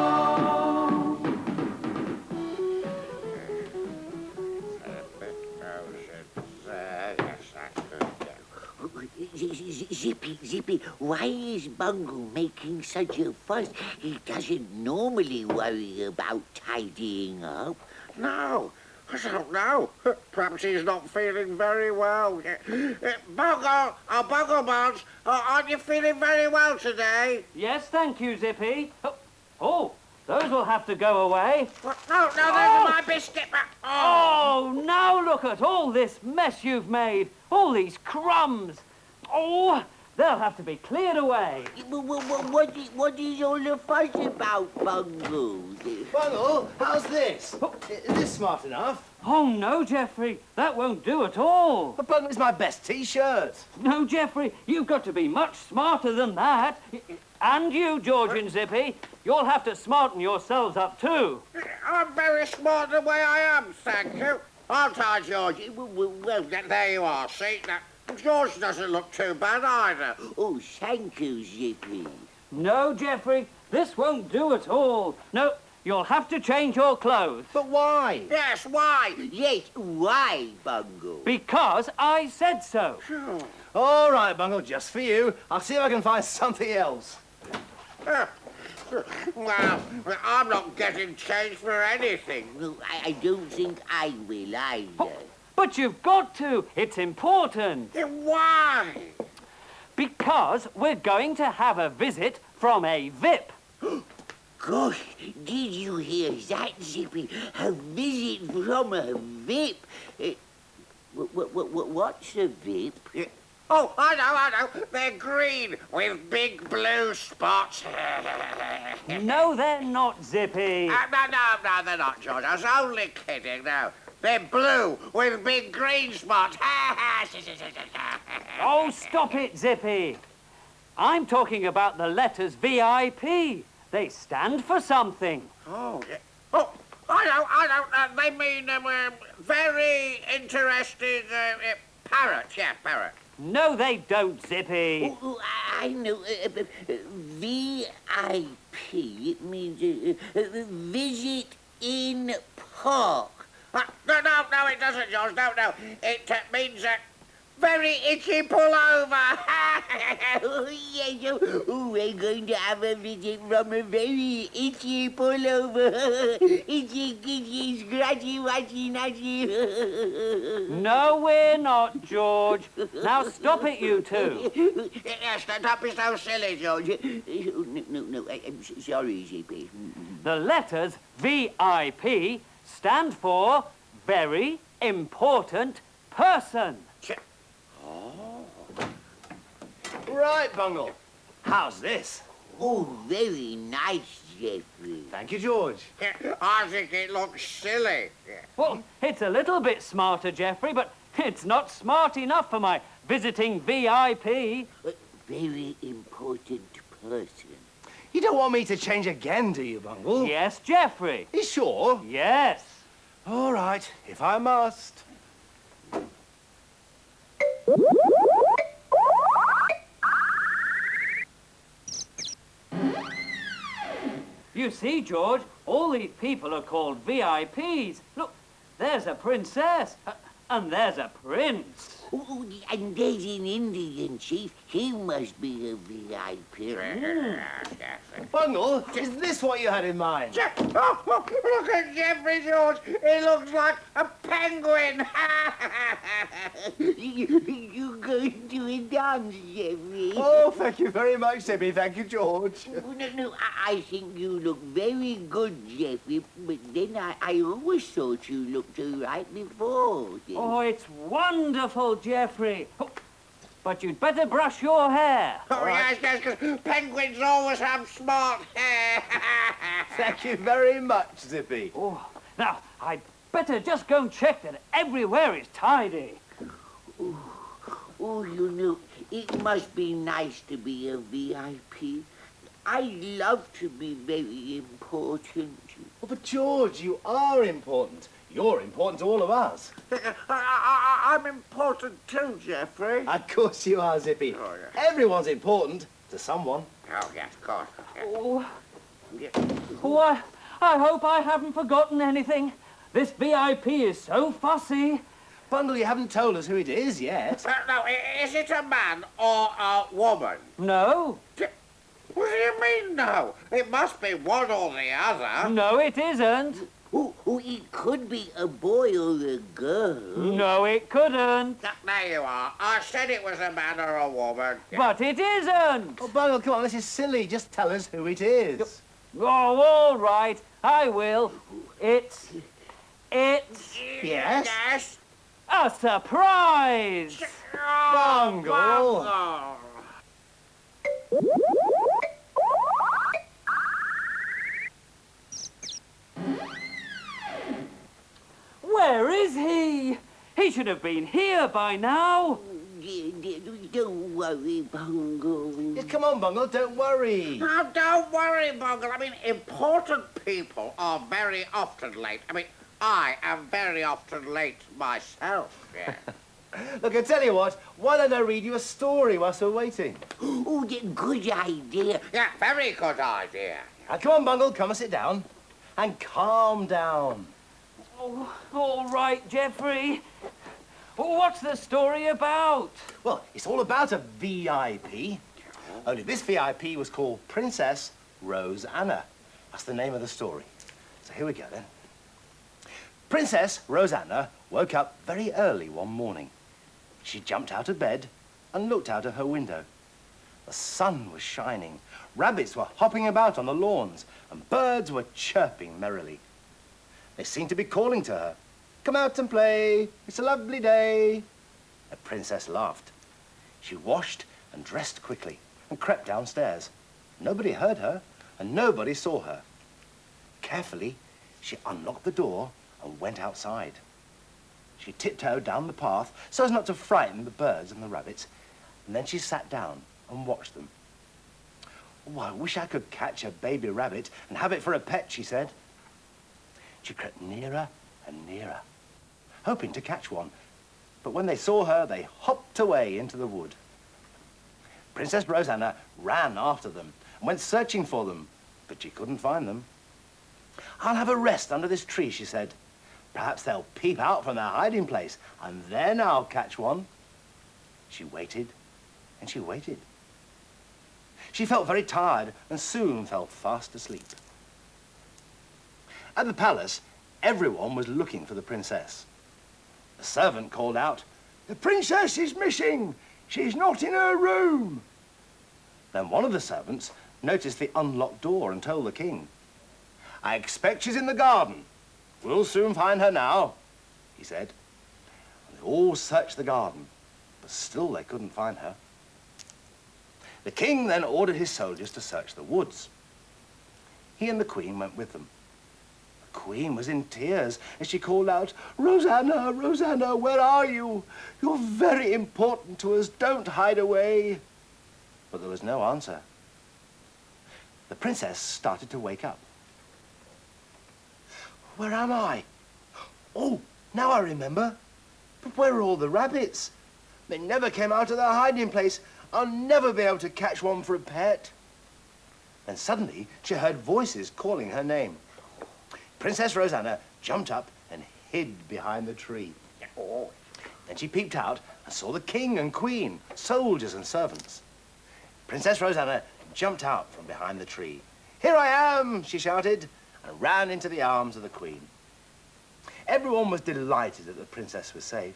Zippy, why is Bungle making such a fuss? He doesn't normally worry about tidying up. No, I don't know. Perhaps he's not feeling very well. Bungle, Bungle Bones, aren't you feeling very well today? Yes, thank you, Zippy. Oh, those will have to go away. No, there's my biscuit. Oh, now look at all this mess you've made. All these crumbs. Oh, they'll have to be cleared away. What is all the fuss about, Bungle? Bungle, how's this? Is this smart enough? Oh, no, Geoffrey. That won't do at all. But Bungle's my best T-shirt. No, Geoffrey, you've got to be much smarter than that. And you, George and Zippy, you'll have to smarten yourselves up too. I'm very smart the way I am, thank you. Aren't I, George? Well, there you are, see? Now, George doesn't look too bad either. Oh, thank you, Zippy. No, Geoffrey, this won't do at all. No, you'll have to change your clothes. But why? Yes, why? Yes, why, Bungle? Because I said so. All right, Bungle, just for you. I'll see if I can find something else. Well, I'm not getting changed for anything. No, I don't think I will either. Oh, but you've got to. It's important. Why? Because we're going to have a visit from a VIP. Gosh, did you hear that, Zippy? A visit from a VIP. What's a VIP? Oh, I know. They're green with big blue spots. No, they're not, Zippy. No, they're not, George. I was only kidding, no. They're blue with big green spots. Oh, stop it, Zippy. I'm talking about the letters VIP. They stand for something. Oh, yeah. Oh, I know. They mean very interesting parrot. Yeah, parrot. No, they don't, Zippy. Oh, I know. VIP. It means visit in park. No, it doesn't, George. No. It means very itchy pullover. Oh, yes. Oh, we're going to have a visit from a very itchy pullover. Itchy, scratchy, watchy, nutty. No, we're not, George. Now stop it, you two. Yes, don't be so silly, George. No, I'm sorry, Zippy. The letters VIP stand for Very Important Person. Right, Bungle. How's this? Oh, very nice, Geoffrey. Thank you, George. I think it looks silly. Well, it's a little bit smarter, Geoffrey, but it's not smart enough for my visiting VIP. Very important person. You don't want me to change again, do you, Bungle? Yes, Geoffrey. You sure? Yes. All right, if I must. You see, George, all these people are called VIPs. Look, there's a princess, and there's a prince. Oh, and there's an Indian chief. He must be a VIP. Bungle, is this what you had in mind? Oh, look at Geoffrey, George. He looks like a penguin. You going to a dance, Geoffrey? Oh, thank you very much, Zippy. Thank you, George. No, I think you look very good, Geoffrey, but then I always thought you looked all right before. Oh, it's wonderful, Geoffrey. Oh, but you'd better brush your hair. Oh, yes, because penguins always have smart hair. Thank you very much, Zippy. Oh, now, I'd better just go and check that everywhere is tidy. Oh, you know, it must be nice to be a VIP. I love to be very important. Oh, but George, you are important. You're important to all of us. I'm important too, Geoffrey. Of course you are, Zippy. Oh, yeah. Everyone's important to someone. Oh, yes, of course. Oh, Yeah. oh, I hope I haven't forgotten anything. This VIP is so fussy. Bungle, you haven't told us who it is yet. No, is it a man or a woman? No, What do you mean, no? It must be one or the other. no, it isn't. Oh, it could be a boy or a girl. No, it couldn't. There you are. I said it was a man or a woman. But it isn't. Oh, Bungle, come on, this is silly. Just tell us who it is. Oh, all right, I will. It's Yes? Yes. a surprise. Oh, Bungle. Bungle. Where is he? He should have been here by now. Don't worry, Bungle. Yeah, come on, Bungle, don't worry. Oh, don't worry, Bungle. I mean, important people are very often late. I mean, I am very often late myself. Yeah. Look, I tell you what, why don't I read you a story whilst we're waiting? Oh, good idea. Yeah, very good idea. Now, come on, Bungle, come and sit down. And calm down. Oh, all right, Geoffrey. What's the story about? Well, it's all about a VIP. Only this VIP was called Princess Rosanna. That's the name of the story. So here we go then. Princess Rosanna woke up very early one morning. She jumped out of bed and looked out of her window. The sun was shining, rabbits were hopping about on the lawns, and birds were chirping merrily. They seemed to be calling to her, "Come out and play, it's a lovely day." The princess laughed. She washed and dressed quickly and crept downstairs. Nobody heard her and nobody saw her. Carefully, she unlocked the door and went outside. She tiptoed down the path so as not to frighten the birds and the rabbits, and then she sat down and watched them. "Oh, I wish I could catch a baby rabbit and have it for a pet," she said. She crept nearer and nearer, hoping to catch one, but when they saw her, they hopped away into the wood. Princess Rosanna ran after them and went searching for them, but she couldn't find them. "I'll have a rest under this tree," she said. "Perhaps they'll peep out from their hiding place, and then I'll catch one." She waited, and she waited. She felt very tired and soon fell fast asleep. At the palace, everyone was looking for the princess. The servant called out, "The princess is missing. She's not in her room." Then one of the servants noticed the unlocked door and told the king, "I expect she's in the garden. We'll soon find her now," he said. And they all searched the garden, but still they couldn't find her. The king then ordered his soldiers to search the woods. He and the queen went with them. The queen was in tears as she called out, "Rosanna, Rosanna, where are you? You're very important to us. Don't hide away." But there was no answer. The princess started to wake up. "Where am I? Oh, now I remember. But where are all the rabbits? They never came out of their hiding place. I'll never be able to catch one for a pet." Then suddenly she heard voices calling her name. Princess Rosanna jumped up and hid behind the tree. Then she peeped out and saw the king and queen, soldiers and servants. Princess Rosanna jumped out from behind the tree. "Here I am," she shouted, and ran into the arms of the queen. Everyone was delighted that the princess was safe.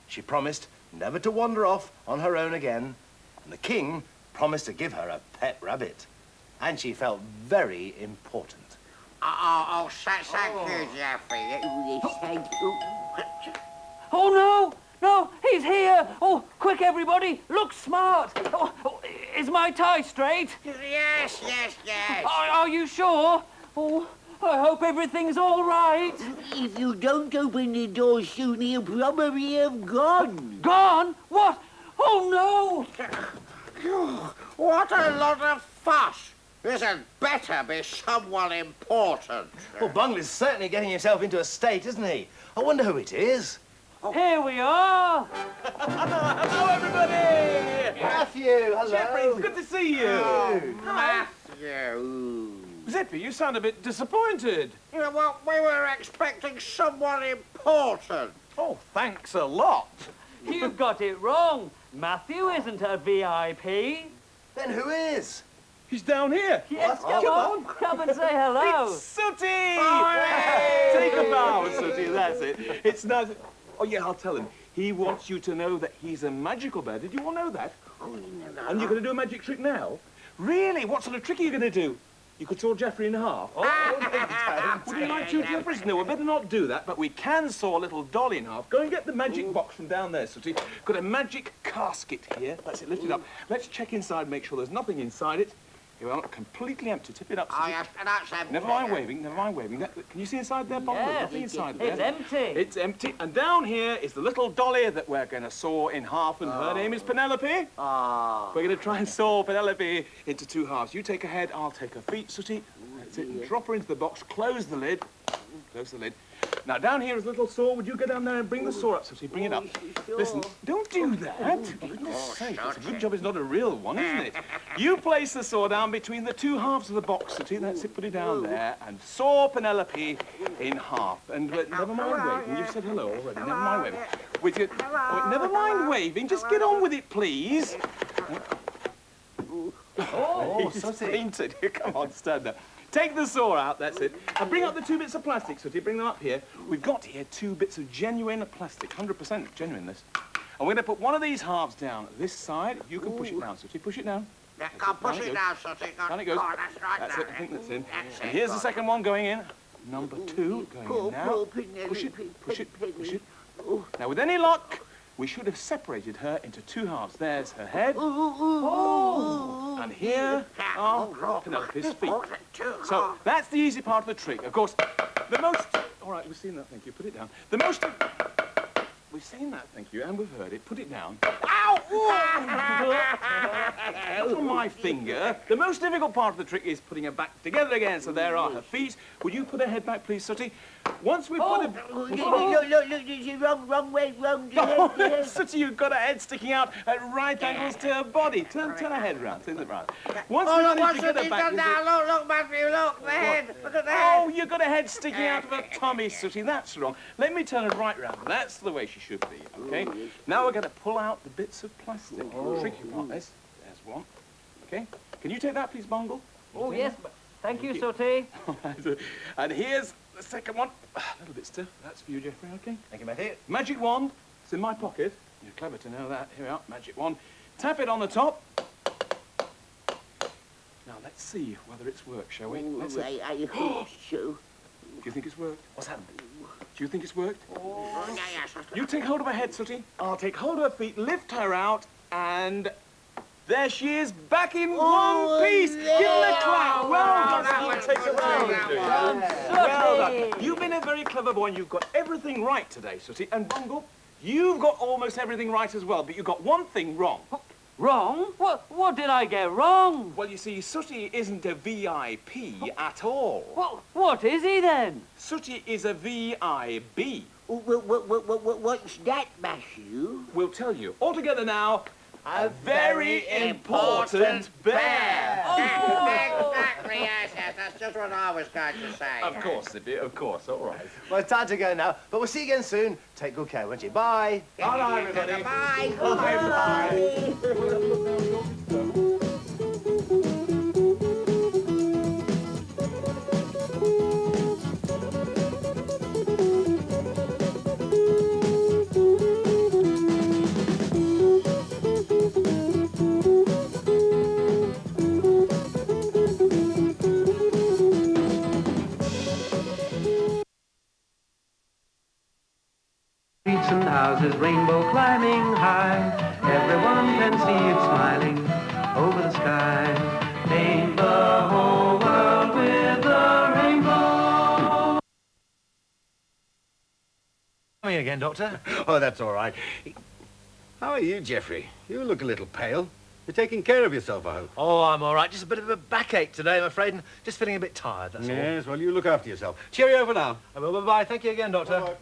She promised never to wander off on her own again, and the king promised to give her a pet rabbit. And she felt very important. Thank you, Geoffrey. Oh, no, no, he's here. Oh, quick, everybody, look smart. Oh, is my tie straight? Yes. Are you sure? Oh, I hope everything's all right. If you don't open the door soon, he'll probably have gone. Gone? What? Oh, no. What a lot of fuss. This had better be someone important. Well, Bungler's certainly getting himself into a state, isn't he? I wonder who it is. Here we are. Hello, everybody! Matthew, hello. Geoffrey, it's good to see you. Matthew. Zippy, you sound a bit disappointed. You know what? We were expecting someone important. Oh, thanks a lot. You've got it wrong. Matthew isn't a VIP. Then who is? He's down here. Yes, Come come on. Come and say hello. It's Sooty! Take a bow, Sooty, that's it. It's nice. Oh, yeah, I'll tell him. He wants you to know that he's a magical bear. Did you all know that? And you're going to do a magic trick now? Really? What sort of trick are you going to do? You could saw Geoffrey in half. Oh, would you like to shoot your prisoner? We better not do that, but we can saw little Dolly in half. Go and get the magic box from down there, Sooty. Got a magic casket here. That's it, lift it up. Let's check inside, make sure there's nothing inside it. Here we are, completely empty. Tip it up, Sooty. Oh, yes, that's empty. Never mind waving, never mind waving. Can you see inside there, Bob? Yes, There's nothing inside there. It's empty. It's empty. And down here is the little Dolly that we're going to saw in half, and her name is Penelope. Ah. We're going to try and saw Penelope into two halves. You take her head, I'll take her feet, Sooty. That's it. Drop her into the box, close the lid. Close the lid. Now, down here is a little saw. Would you go down there and bring the saw up, Sooty? Bring it up. Listen, don't do that. For goodness sake, it's a good job it's not a real one, isn't it? You place the saw down between the two halves of the box, Sooty. That's it, put it down there. And saw Penelope in half. And never mind waving. You've said hello already. Never mind waving. With your, never mind waving. Just get on with it, please. Oh, He's Sooty. fainted. Come on, stand there. Take the saw out, that's it. And bring up the 2 bits of plastic, Sooty. Bring them up here. We've got here 2 bits of genuine plastic, 100% genuine this. And we're going to put one of these halves down this side. You can push it down, Sooty. Push it down. Yeah, go push it down, Sooty. Down it goes. That's right. That's it, I think that's in. That's And it, here's the right. second one going in. Number 2 going in now. Push it, push it, push it. Now, with any luck, we should have separated her into 2 halves. There's her head. Oh. And here are Penelope's feet. So that's the easy part of the trick. Of course, the most... All right, we've seen that, thank you. Put it down. The most... We've seen that, thank you, and we've heard it. Put it down. Ow! Not on my finger. The most difficult part of the trick is putting her back together again. So there are her feet. Would you put her head back, please, Sooty? Once we put her... Look, wrong way, wrong. Oh, Sooty, you've got her head sticking out at right angles to her body. Turn her head round, turn it round. Once we manage to get her back... Look, Matthew, look, the head. Look at the head. Oh, you've got a head sticking out of her tummy, Sooty. That's wrong. Let me turn her right round. That's the way she should be, okay? Now we're going to pull out the bits of plastic. Tricky part, this. There's one. Okay? Can you take that, please, Bungle? Oh, yes. Thank you, Sooty. And here's the second one. A little bit stiff. That's for you, Geoffrey, okay? Thank you, Matthew. Magic wand. It's in my pocket. You're clever to know that. Here we are, magic wand. Tap it on the top. Now, let's see whether it's worked, shall we? Let's see. I hope so. Do you think it's worked? What's happened? Do you think it's worked? Oh, yes. You take hold of her head, Sooty. I'll take hold of her feet, lift her out, and there she is, back in one piece. Give her a clap. Well done. Take her round. Well done. You've been a very clever boy, and you've got everything right today, Sooty. And Bungle, you've got almost everything right as well, but you've got one thing wrong. Wrong? What did I get wrong? Well, you see, Sooty isn't a VIP at all. What is he then? Sooty is a VIB. What's that, Matthew? We'll tell you. All together now, a very important bear. Exactly, yes. That's just what I was going to say. Of course, Zippy, of course. All right. Well, it's time to go now, but we'll see you again soon. Take good care, won't you? Bye. Bye-bye, everybody. Bye. Streets and houses, rainbow climbing high. Everyone can see it smiling over the sky. Paint the whole world with a rainbow. Coming again, Doctor. Oh, that's all right. How are you, Geoffrey? You look a little pale. You're taking care of yourself, I hope. Oh, I'm all right. Just a bit of a backache today, I'm afraid, and just feeling a bit tired, that's all. Yes, well, you look after yourself. Cheerio for now. I will. Bye-bye. Thank you again, Doctor. Bye-bye.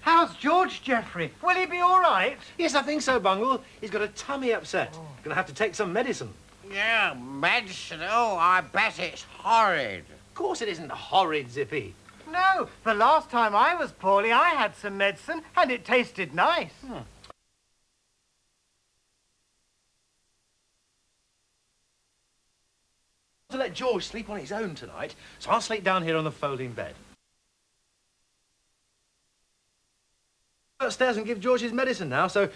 How's George, Geoffrey? Will he be all right? Yes, I think so, Bungle. He's got a tummy upset. Gonna have to take some medicine. Yeah, medicine. Oh, I bet it's horrid. Of course it isn't horrid, Zippy. No, the last time I was poorly, I had some medicine and it tasted nice. To let George sleep on his own tonight, so I'll sleep down here on the folding bed. Upstairs and give George his medicine now, so...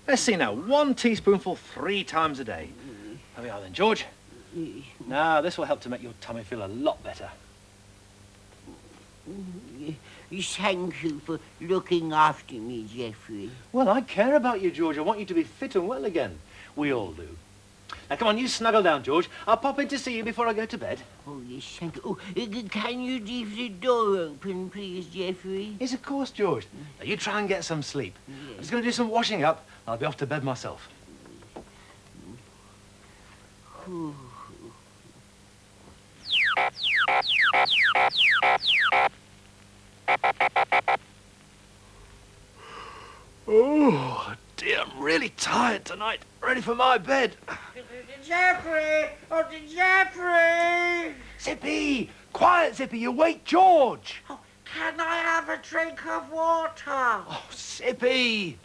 Let's see now, 1 teaspoonful 3 times a day. There we are then, George. Now, this will help to make your tummy feel a lot better. Thank you for looking after me, Geoffrey. Well, I care about you, George. I want you to be fit and well again. We all do. Now, come on, you snuggle down, George. I'll pop in to see you before I go to bed. Oh, yes, thank you. Oh, can you leave the door open, please, Geoffrey? Yes, of course, George. Now, you try and get some sleep. I'm just going to do some washing up. I'll be off to bed myself. Oh, dear, I'm really tired tonight. Ready for my bed. Geoffrey! Oh, Geoffrey! Zippy! Quiet, Zippy. You wake George. Oh, can I have a drink of water? Oh, Zippy!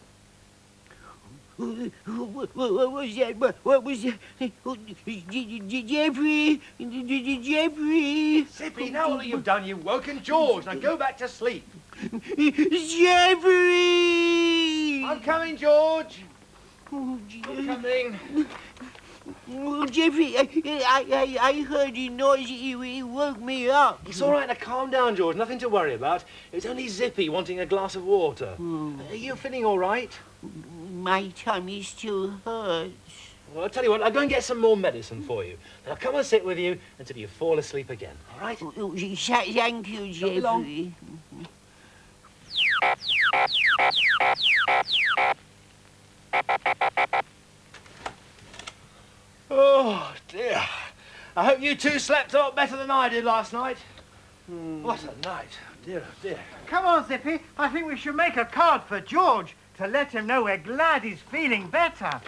What was that? What was that? Geoffrey! Geoffrey! Zippy, now all you've done, you've woken George. Now go back to sleep. Geoffrey! I'm coming, George. Oh, I'm coming. Oh, Geoffrey, I heard a noise. It woke me up. It's all right. Now calm down, George. Nothing to worry about. It's only Zippy wanting a glass of water. Are you feeling all right? My tummy still hurts. Well, I'll tell you what. I'll go and get some more medicine for you. Then I'll come and sit with you until you fall asleep again. All right? Oh, thank you, Geoffrey. Oh, dear. I hope you two slept a lot better than I did last night. What a night. Dear, oh dear. Come on, Zippy. I think we should make a card for George to let him know we're glad he's feeling better.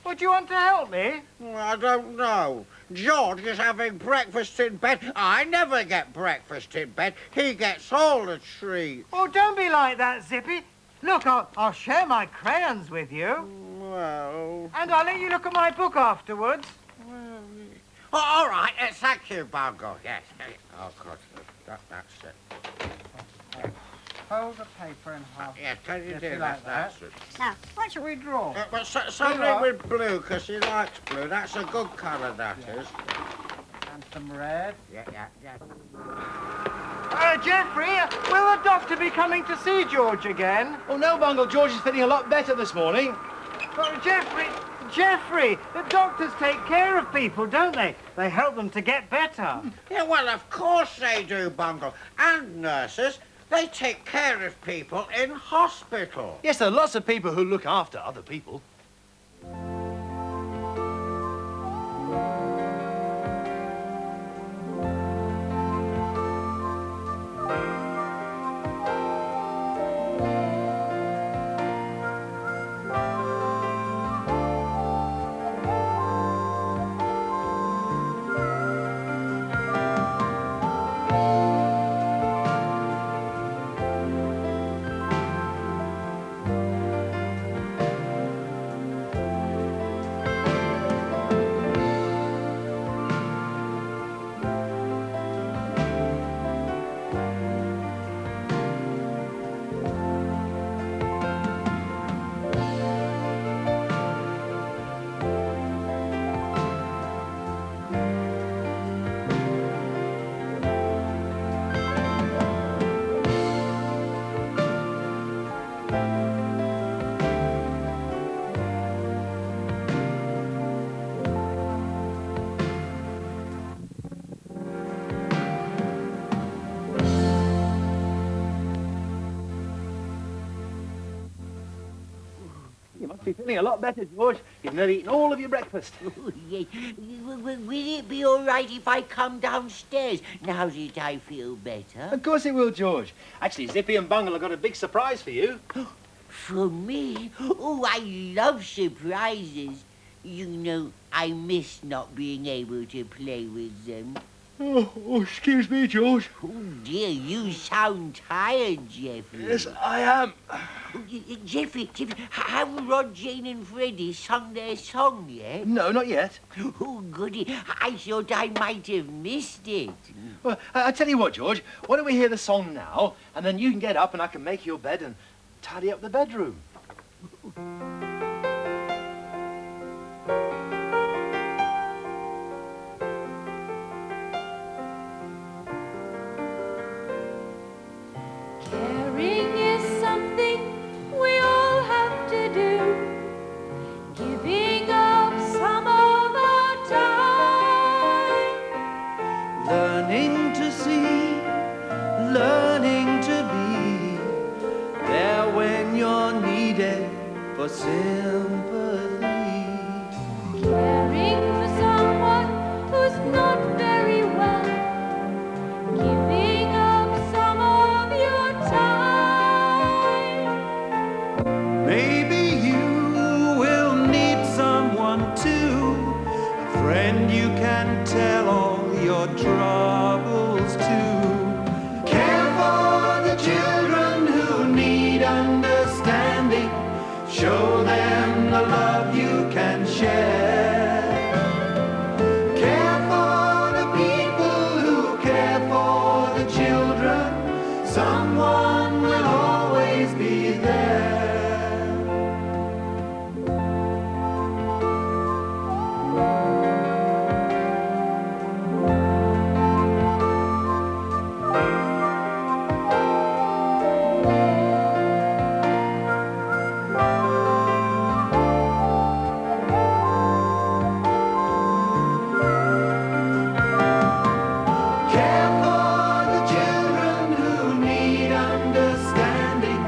Would you want to help me? I don't know. George is having breakfast in bed. I never get breakfast in bed. He gets all the treats. Oh, don't be like that, Zippy. Look, I'll share my crayons with you. Well... And I'll let you look at my book afterwards. Oh, all right. Thank you, Bungle. Yes. Oh, God. That's it. Fold the paper in half. Yes, can you If do you that? like that. That's it. Now, what shall we draw? Well, something with blue, because he likes blue. That's a good colour, that is. And some red. Yeah. Geoffrey, will the doctor be coming to see George again? Oh, no, Bungle. George is feeling a lot better this morning. But Geoffrey, the doctors take care of people, don't they? They help them to get better. Yeah, well, of course they do, Bungle. And nurses. They take care of people in hospital. Yes, there are lots of people who look after other people. must be feeling a lot better, George. You've nearly eaten all of your breakfast. Oh, yes. Will it be all right if I come downstairs now that I feel better? Of course it will, George. Actually, Zippy and Bungle have got a big surprise for you. For me? Oh, I love surprises. You know, I miss not being able to play with them. Oh, excuse me, George. Oh, dear, you sound tired, Geoffrey. Yes, I am. Geoffrey, have Rod, Jane and Freddie sung their song yet? No, not yet. Oh, goody. I thought I might have missed it. Well, I tell you what, George. Why don't we hear the song now, and then you can get up and I can make your bed and tidy up the bedroom. Caring is something we all have to do. Giving up some of our time. Learning to see, learning to be there when you're needed for sympathy. Caring for someone who's not very well. Giving up some of your time. Maybe you will need someone too, a friend you can tell all your troubles to. Care for the children who need understanding. Show them the love you can share. Care for the people who care for the children. Someone will always be there. Care for the children who need understanding.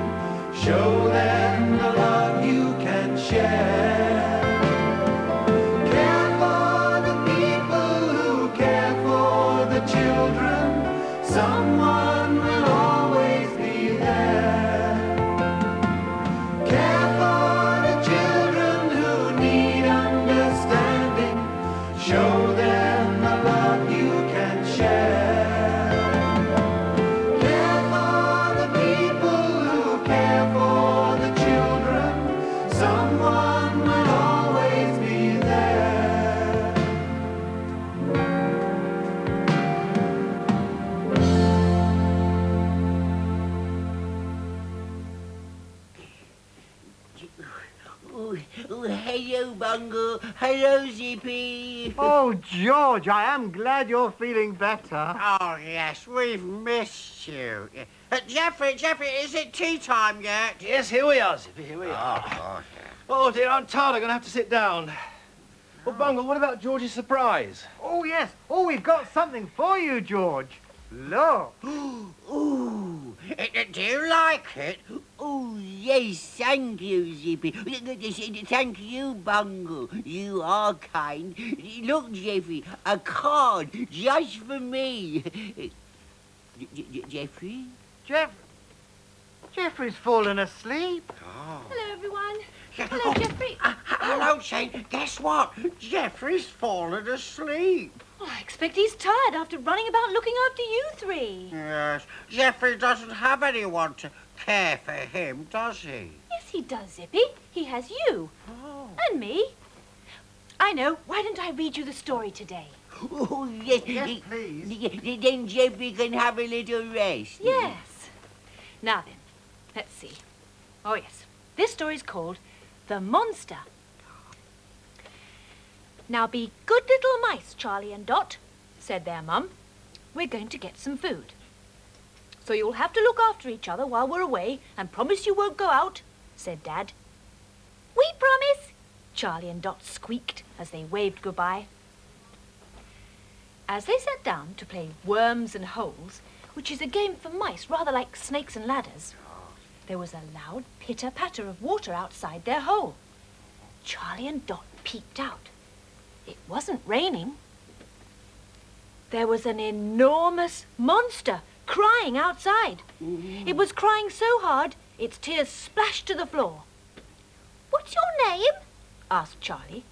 Show them the love you can share. Care for the people who care for the children. Someone will always be there. Care for the children who need understanding. Show them the love you can share. Care for the people who care for the children. Someone will always be there. Oh, hello, Bungle. Hello, Zippy. Oh, George, I am glad you're feeling better. Oh, yes, we've missed you. Geoffrey, is it tea time yet? Yes, here we are, Zippy, here we are. God. Oh, dear, I'm tired. I'm going to have to sit down. Well, Bungle, what about George's surprise? Oh, yes. Oh, we've got something for you, George. Look. Ooh, Do you like it? oh, yes, thank you, Zippy. Thank you, Bungle. You are kind. Look, Geoffrey, a card just for me. Geoffrey? Geoffrey's fallen asleep. Hello, everyone. Hello, Geoffrey. Hello, Jane. Guess what? Geoffrey's fallen asleep. Oh, I expect he's tired after running about looking after you three. Yes, Geoffrey doesn't have anyone to care for him, does he? Yes, he does, Zippy. He has you. And me. I know. Why don't I read you the story today? Oh, yes. Yes, please. Then Geoffrey can have a little rest. Yes. Now then, let's see. Oh, yes. This story's called The Monster. Now be good little mice, Charlie and Dot, said their mum. We're going to get some food. So you'll have to look after each other while we're away and promise you won't go out, said Dad. We promise, Charlie and Dot squeaked as they waved goodbye. As they sat down to play Worms and Holes, which is a game for mice rather like snakes and ladders, there was a loud pitter-patter of water outside their hole. Charlie and Dot peeked out. It wasn't raining. There was an enormous monster crying outside. It was crying so hard, its tears splashed to the floor. "What's your name?" asked Charlie.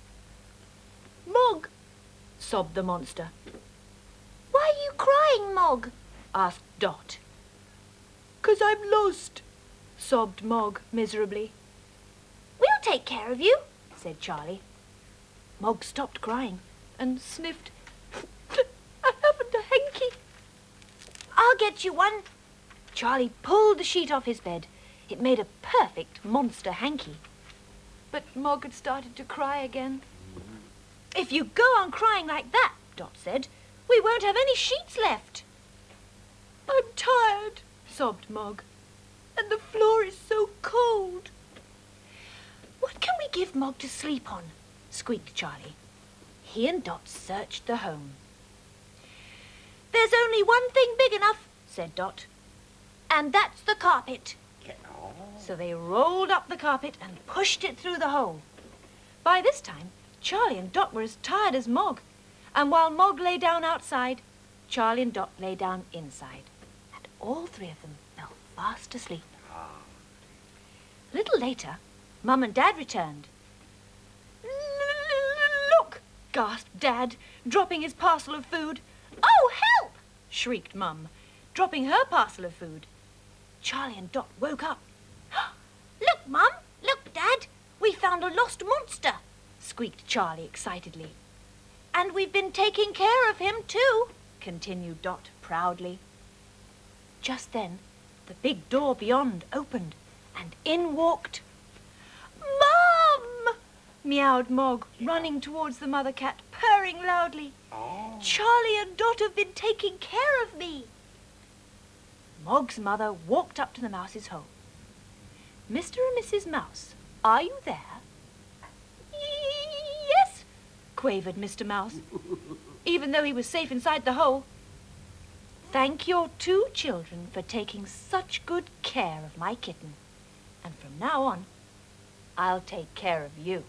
"Mog," sobbed the monster. "Why are you crying, Mog?" asked Dot. "'Cause I'm lost," sobbed Mog miserably. "We'll take care of you," said Charlie. Mog stopped crying and sniffed. "I haven't a hanky." "I'll get you one." Charlie pulled the sheet off his bed. It made a perfect monster hanky. But Mog had started to cry again. "If you go on crying like that," Dot said, "we won't have any sheets left." "I'm tired," sobbed Mog, "and the floor is so cold." "What can we give Mog to sleep on?" squeaked Charlie. He and Dot searched the home. "There's only one thing big enough," said Dot, "and that's the carpet." So they rolled up the carpet and pushed it through the hole. By this time, Charlie and Dot were as tired as Mog, and while Mog lay down outside, Charlie and Dot lay down inside, and all three of them fell fast asleep. A little later, Mum and Dad returned. "Look!" gasped Dad, dropping his parcel of food. "Oh, help!" shrieked Mum, dropping her parcel of food. Charlie and Dot woke up. "Look, Mum! Look, Dad! We found a lost monster!" squeaked Charlie excitedly. "And we've been taking care of him, too," continued Dot proudly. Just then, the big door beyond opened, and in walked... "Mum!" meowed Mog, running towards the mother cat, purring loudly. "Charlie and Dot have been taking care of me." Mog's mother walked up to the mouse's hole. "Mr. and Mrs. Mouse, are you there?" "Yes," quavered Mr. Mouse, even though he was safe inside the hole. "Thank your two children for taking such good care of my kitten. And from now on, I'll take care of you."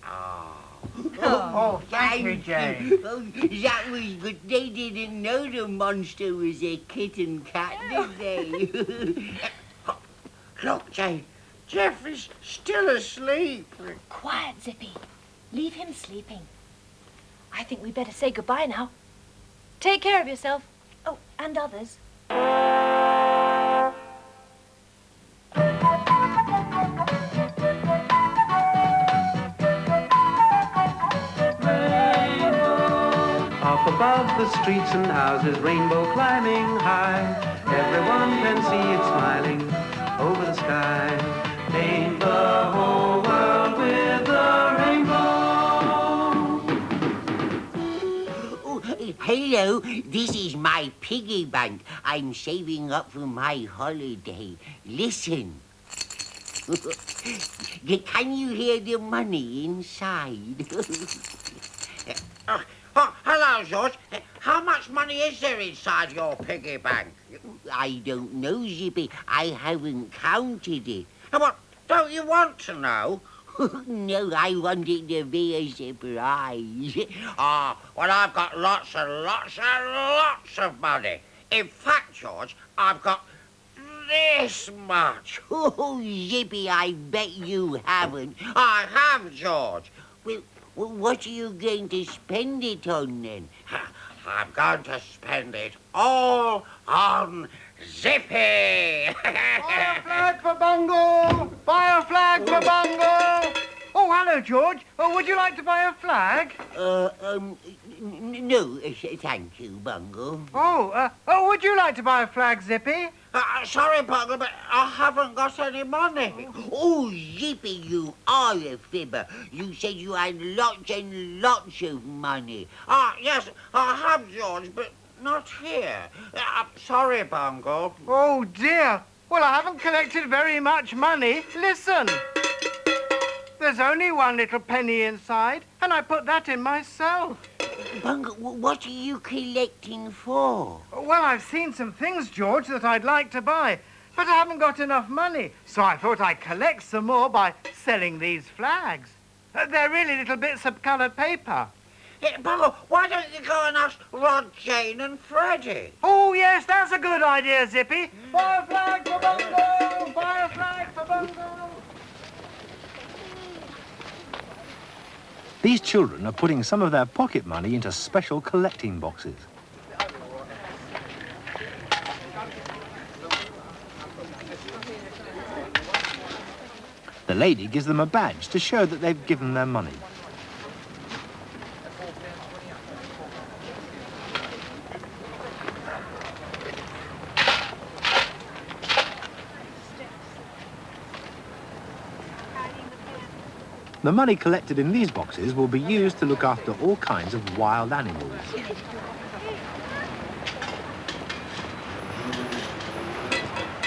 Oh, thank you, Jane. Oh, that was good. They didn't know the monster was a kitten cat, did they? Look, Jane, Jeff is still asleep. Quiet, Zippy. Leave him sleeping. I think we better say goodbye now. Take care of yourself. Oh, and others. Up above the streets and houses, rainbow climbing high. Everyone can see it smiling over the sky. Paint the whole world with a rainbow. Oh, hello, this is my piggy bank. I'm saving up for my holiday. Listen. Can you hear the money inside? Hello, George. How much money is there inside your piggy bank? I don't know, Zippy. I haven't counted it. What, don't you want to know? No, I want it to be a surprise. Well, I've got lots and lots and lots of money. In fact, George, I've got this much. Oh, Zippy, I bet you haven't. I have, George. Well, what are you going to spend it on, then? I'm going to spend it all on Zippy. Buy a flag for Bungle! Buy a flag for Bungle! Oh, hello, George. Oh, would you like to buy a flag? No, thank you, Bungle. Oh, would you like to buy a flag, Zippy? Sorry, Bungle, but I haven't got any money. Oh, Zippy, you are a fibber. You said you had lots and lots of money. Yes, I have, George, but not here. Sorry, Bungle. Oh, dear. Well, I haven't collected very much money. Listen. There's only one little penny inside, and I put that in myself. Bungle, what are you collecting for? Well, I've seen some things, George, that I'd like to buy, but I haven't got enough money. So I thought I'd collect some more by selling these flags. They're really little bits of coloured paper. Yeah, Bungle, why don't you go and ask Rod, Jane and Freddie? Oh, yes, that's a good idea, Zippy. Buy a flag for Bungle! Buy a flag for Bungle! These children are putting some of their pocket money into special collecting boxes. The lady gives them a badge to show that they've given their money. The money collected in these boxes will be used to look after all kinds of wild animals.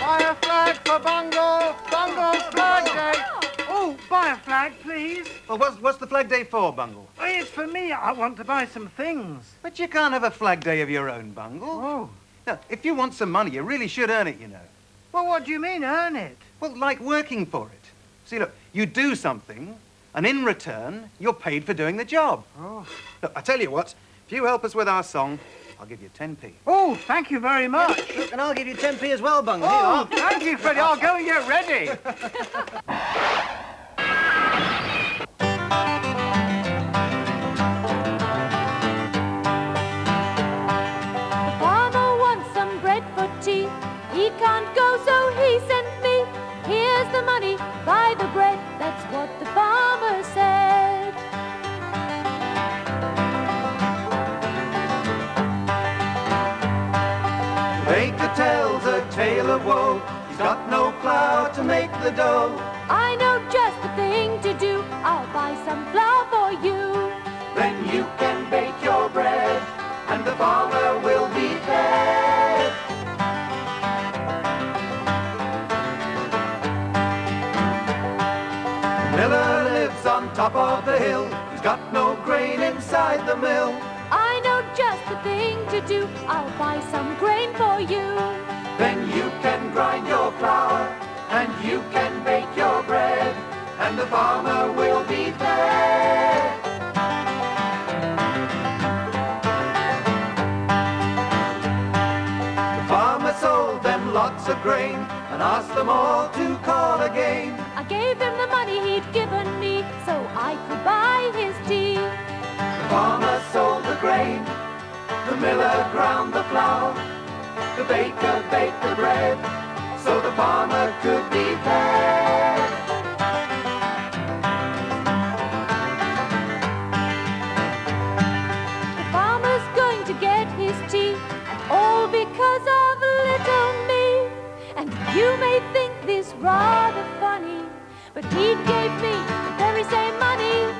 Buy a flag for Bungle! Bungle's Flag Day! Oh, buy a flag, please. Well, what's the Flag Day for, Bungle? It's for me. I want to buy some things. But you can't have a Flag Day of your own, Bungle. Oh. Now, if you want some money, you really should earn it, you know. Well, what do you mean, earn it? Well, like working for it. See, look, you do something, and in return, you're paid for doing the job. Oh. Look, I tell you what, if you help us with our song, I'll give you 10p. Oh, thank you very much. Look, and I'll give you 10p as well, Bungle. Oh, thank you, Freddie. I'll go and get ready. The farmer wants some bread for tea. He can't go, so he sent me. Here's the money, buy the bread. That's what the farmer said. Baker tells a tale of woe. He's got no flour to make the dough. I know just the thing to do. I'll buy some flour for you. Then you can bake your bread, and the farmer will be fed. Miller lives on top of the hill. He's got no grain inside the mill. I know just the thing to do. I'll buy some grain for you. Then you can grind your flour, and you can bake your bread, and the farmer will be fed. The farmer sold them lots of grain and asked them all to call again. I gave him the money he'd given me so I could buy his tea. The farmer sold the grain, the miller ground the flour, the baker baked the bread, so the farmer could be fed. The farmer's going to get his tea, and all because of little me. And you may think this rather funny, but he gave me the very same money.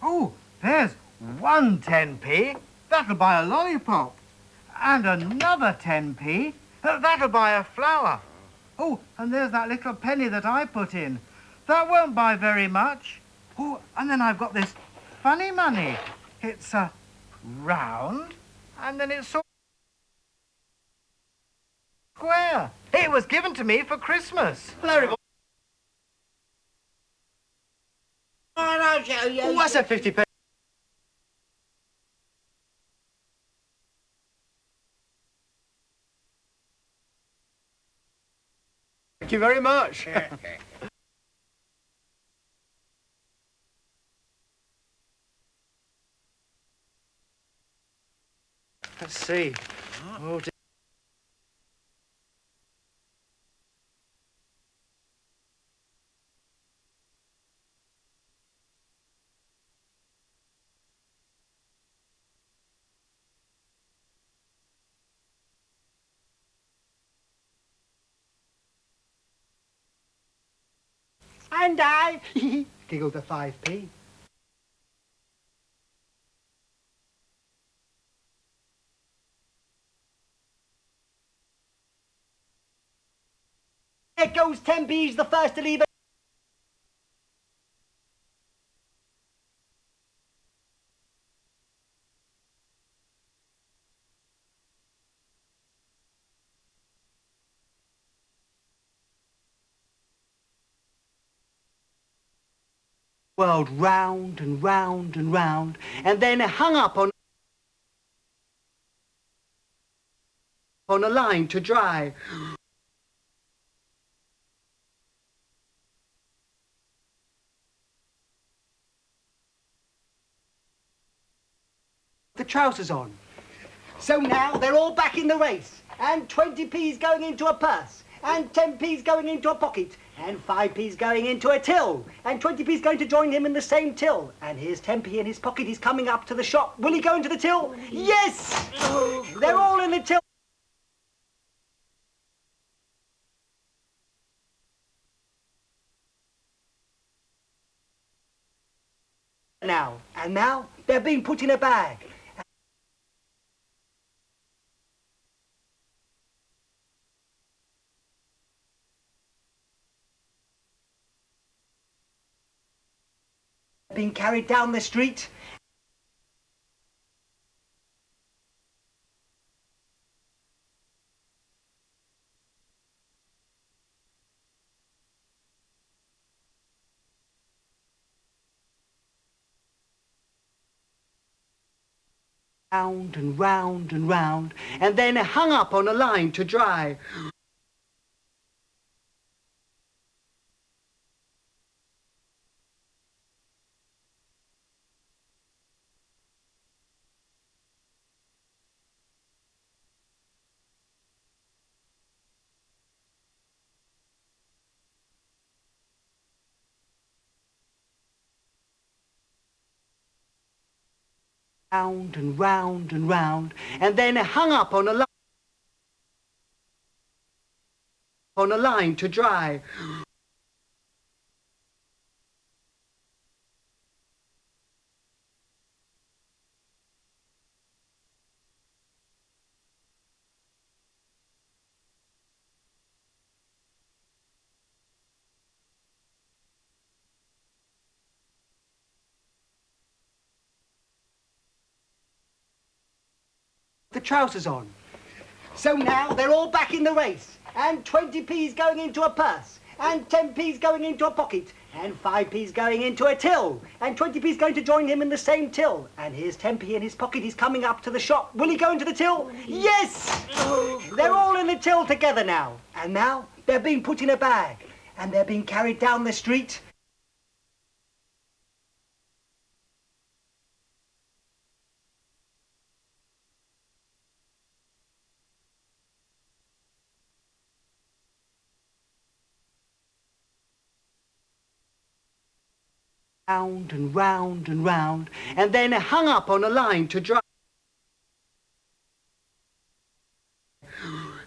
Oh, there's one 10p. That'll buy a lollipop. And another 10p. That'll buy a flower. Oh, and there's that little penny that I put in. That won't buy very much. Oh, and then I've got this funny money. It's round, and then it's square. It was given to me for Christmas. Hello, everybody. Oh, What's that 50p? Thank you very much. Let's see. Oh, dear. And I, giggled the 5p. There goes 10p's, the first to leave. World round and round and round, and then hung up on a line to dry. The trousers on. So now they're all back in the race, and 20p's going into a purse, and 10p's going into a pocket, and 5p's going into a till, and 20p's going to join him in the same till. And here's 10p in his pocket, he's coming up to the shop. Will he go into the till? Yes! They're all in the till. Now they're being put in a bag. Being carried down the street. Round and round and round, and then hung up on a line to dry. Round and round and round, and then hung up on a line to dry. The trousers on. So now they're all back in the race, and 20p's going into a purse, and 10p's going into a pocket, and 5p's going into a till, and 20p's going to join him in the same till. And here's 10p in his pocket, he's coming up to the shop. Will he go into the till? Yes! They're all in the till together now, and now they're being put in a bag, and they're being carried down the street. Round and round and round, and then hung up on a line to dry.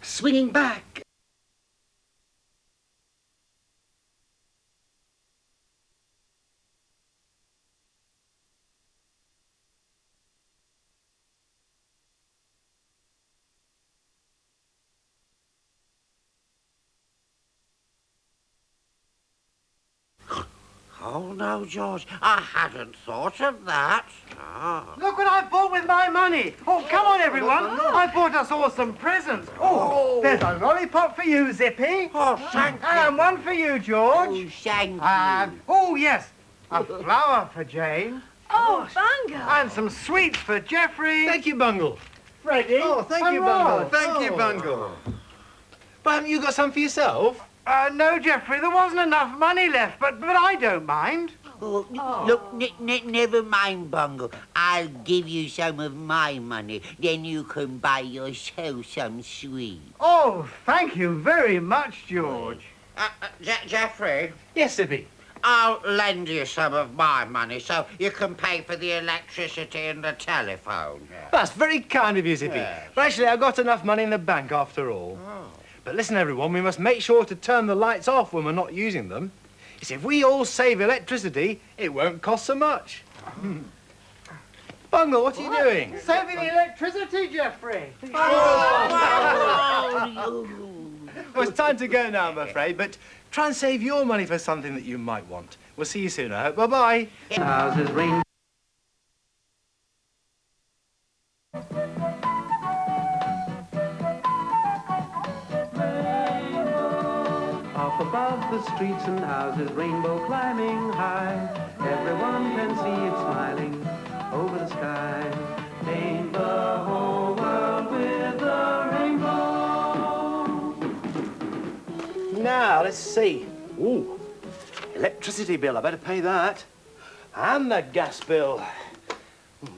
Swinging back. Oh, no, George, I hadn't thought of that. Ah. Look what I bought with my money. Oh, come on, everyone. I bought us all some presents. Oh, there's a lollipop for you, Zippy. Oh, thank you. And one for you, George. Oh, thank you. And, oh, yes, a flower for Jane. Oh, Bungle. And some sweets for Geoffrey. Thank you, Bungle. Freddie. Oh, thank and you, Bungle. Rod. Thank you, Bungle. But haven't you got some for yourself? No, Geoffrey, there wasn't enough money left, but I don't mind. Oh, look, never mind, Bungle. I'll give you some of my money. Then you can buy yourself some sweets. Oh, thank you very much, George. Geoffrey? Yes, Zippy. I'll lend you some of my money so you can pay for the electricity and the telephone. That's very kind of you, Zippy. Yes. But actually, I've got enough money in the bank after all. Oh. But listen, everyone, we must make sure to turn the lights off when we're not using them. is if we all save electricity, it won't cost so much. Bungle, what are you doing? Saving the electricity, Geoffrey. Well, it's time to go now, I'm afraid, but try and save your money for something that you might want. We'll see you soon, I hope. Bye-bye. Houses, rain. Off above the streets and houses, rainbow climbing high. Everyone can see it smiling over the sky. Paint the whole world with a rainbow. Now, let's see. Ooh, electricity bill, I better pay that. And the gas bill.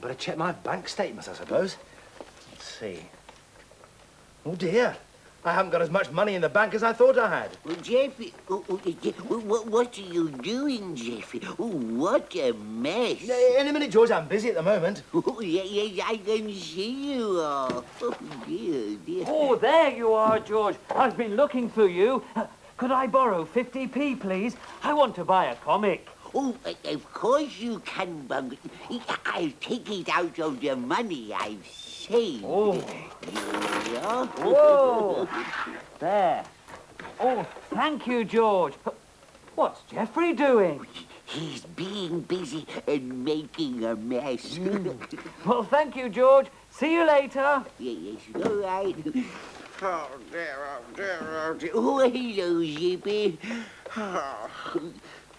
Better check my bank statements, I suppose. Let's see. Oh, dear. I haven't got as much money in the bank as I thought I had. Well, Jeffy, what are you doing, Jeffy? Oh, what a mess. In a minute, George. I'm busy at the moment. Oh, yeah, I can see you. Oh, dear. Oh, there you are, George. I've been looking for you. Could I borrow 50p, please? I want to buy a comic. Oh, of course you can, Bungle. I'll take it out of the money I've saved. Oh. Yeah. Whoa! There. Oh, thank you, George. What's Geoffrey doing? He's being busy and making a mess. Well, thank you, George. See you later. Yes, all right. Oh, dear, oh, dear, oh, dear. Oh, hello, Zippy. Oh,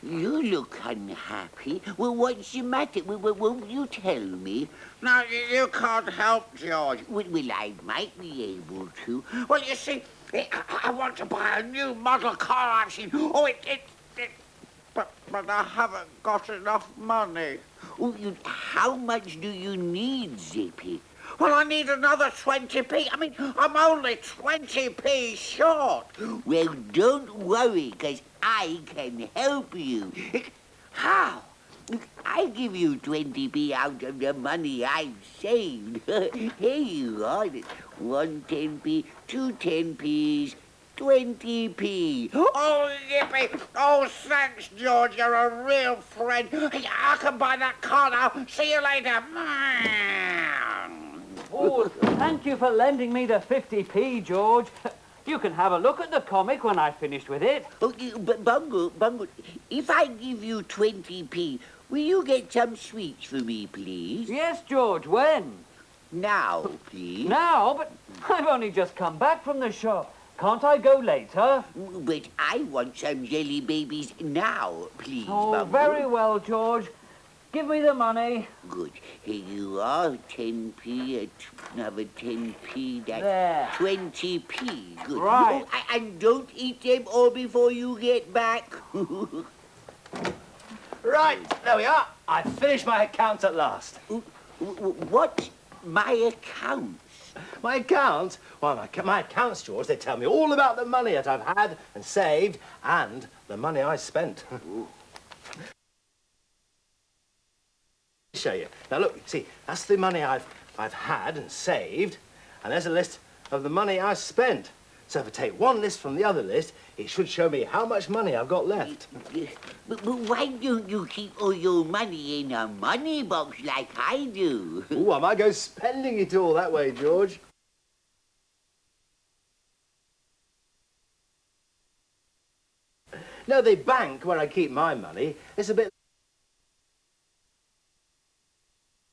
you look unhappy. Well, what's the matter? Won't you tell me? No, you can't help, George. Well, I might be able to. Well, you see, I want to buy a new model car I've seen. Oh, but I haven't got enough money. Oh, how much do you need, Zippy? Well, I need another 20p. I mean, I'm only 20p short. Well, don't worry, because I can help you. How? I give you 20p out of the money I've saved. Here you are. 1 10p, 2 10p's, 20p. Oh, Yippee! Oh, thanks, George. You're a real friend. I can buy that car now. See you later. Oh, thank you for lending me the 50p, George. You can have a look at the comic when I've finished with it. Oh, but Bungle, if I give you 20p, will you get some sweets for me, please? Yes, George, when? Now, please. Now? But I've only just come back from the shop. Can't I go later? But I want some jelly babies now, please, Oh, Bungle. very well, George. Give me the money. Good. Here you are, 10p, another 10p, that's There. 20p. Good. Right. Oh, and don't eat them all before you get back. Right, there we are. I've finished my accounts at last. What? My accounts? My accounts? Well, my accounts, George, they tell me all about the money that I've had and saved and the money I spent. Show you. Now look, see, that's the money I've had and saved, and there's a list of the money I spent. So if I take one list from the other list, it should show me how much money I've got left. But why don't you keep all your money in a money box like I do? Ooh, I might go spending it all that way, George. No, the bank where I keep my money is a bit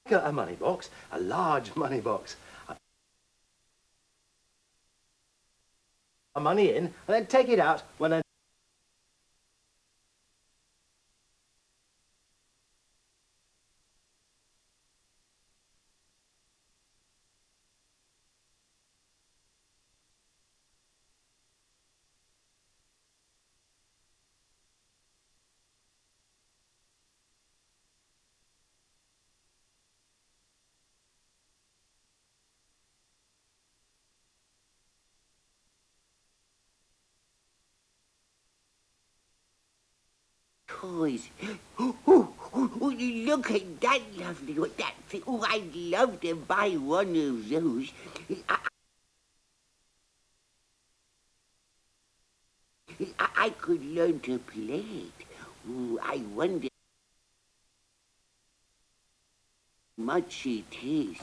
like a money box, a large money box. Money in and then take it out when I... Toys. Look at that lovely one. That thing. Oh, I'd love to buy one of those. I could learn to play it. I wonder much it is.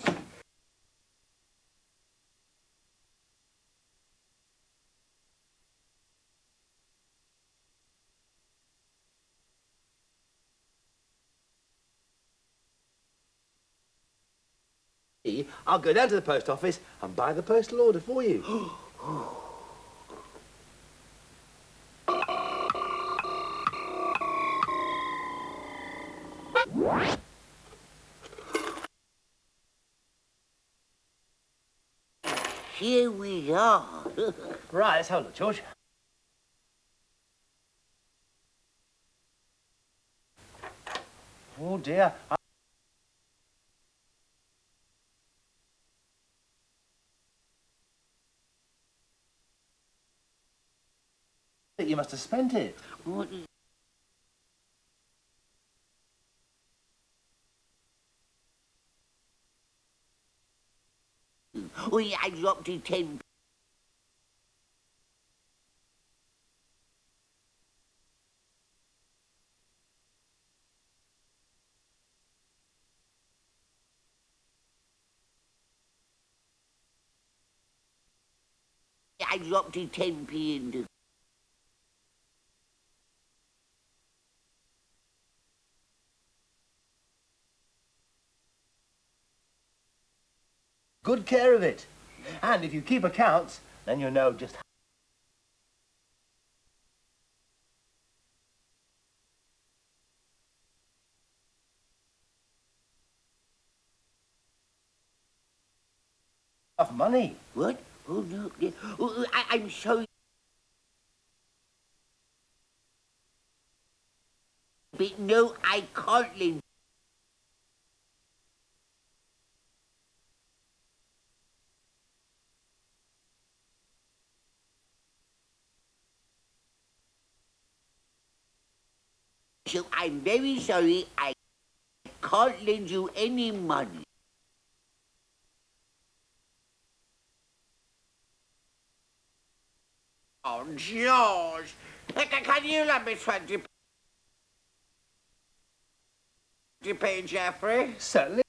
I'll go down to the post office and buy the postal order for you. Here we are. Right, let's have a look, George. Oh dear. You must have spent it. What? Oh, yeah, I dropped it 10. I dropped it 10p into. Good care of it. And if you keep accounts, then you'll know just enough money. What? Oh, no. Yeah. Oh, I'm sorry. But no, I can't lend. So I'm very sorry, I can't lend you any money. Oh, George, can you lend me 20p, Jeffrey? Certainly.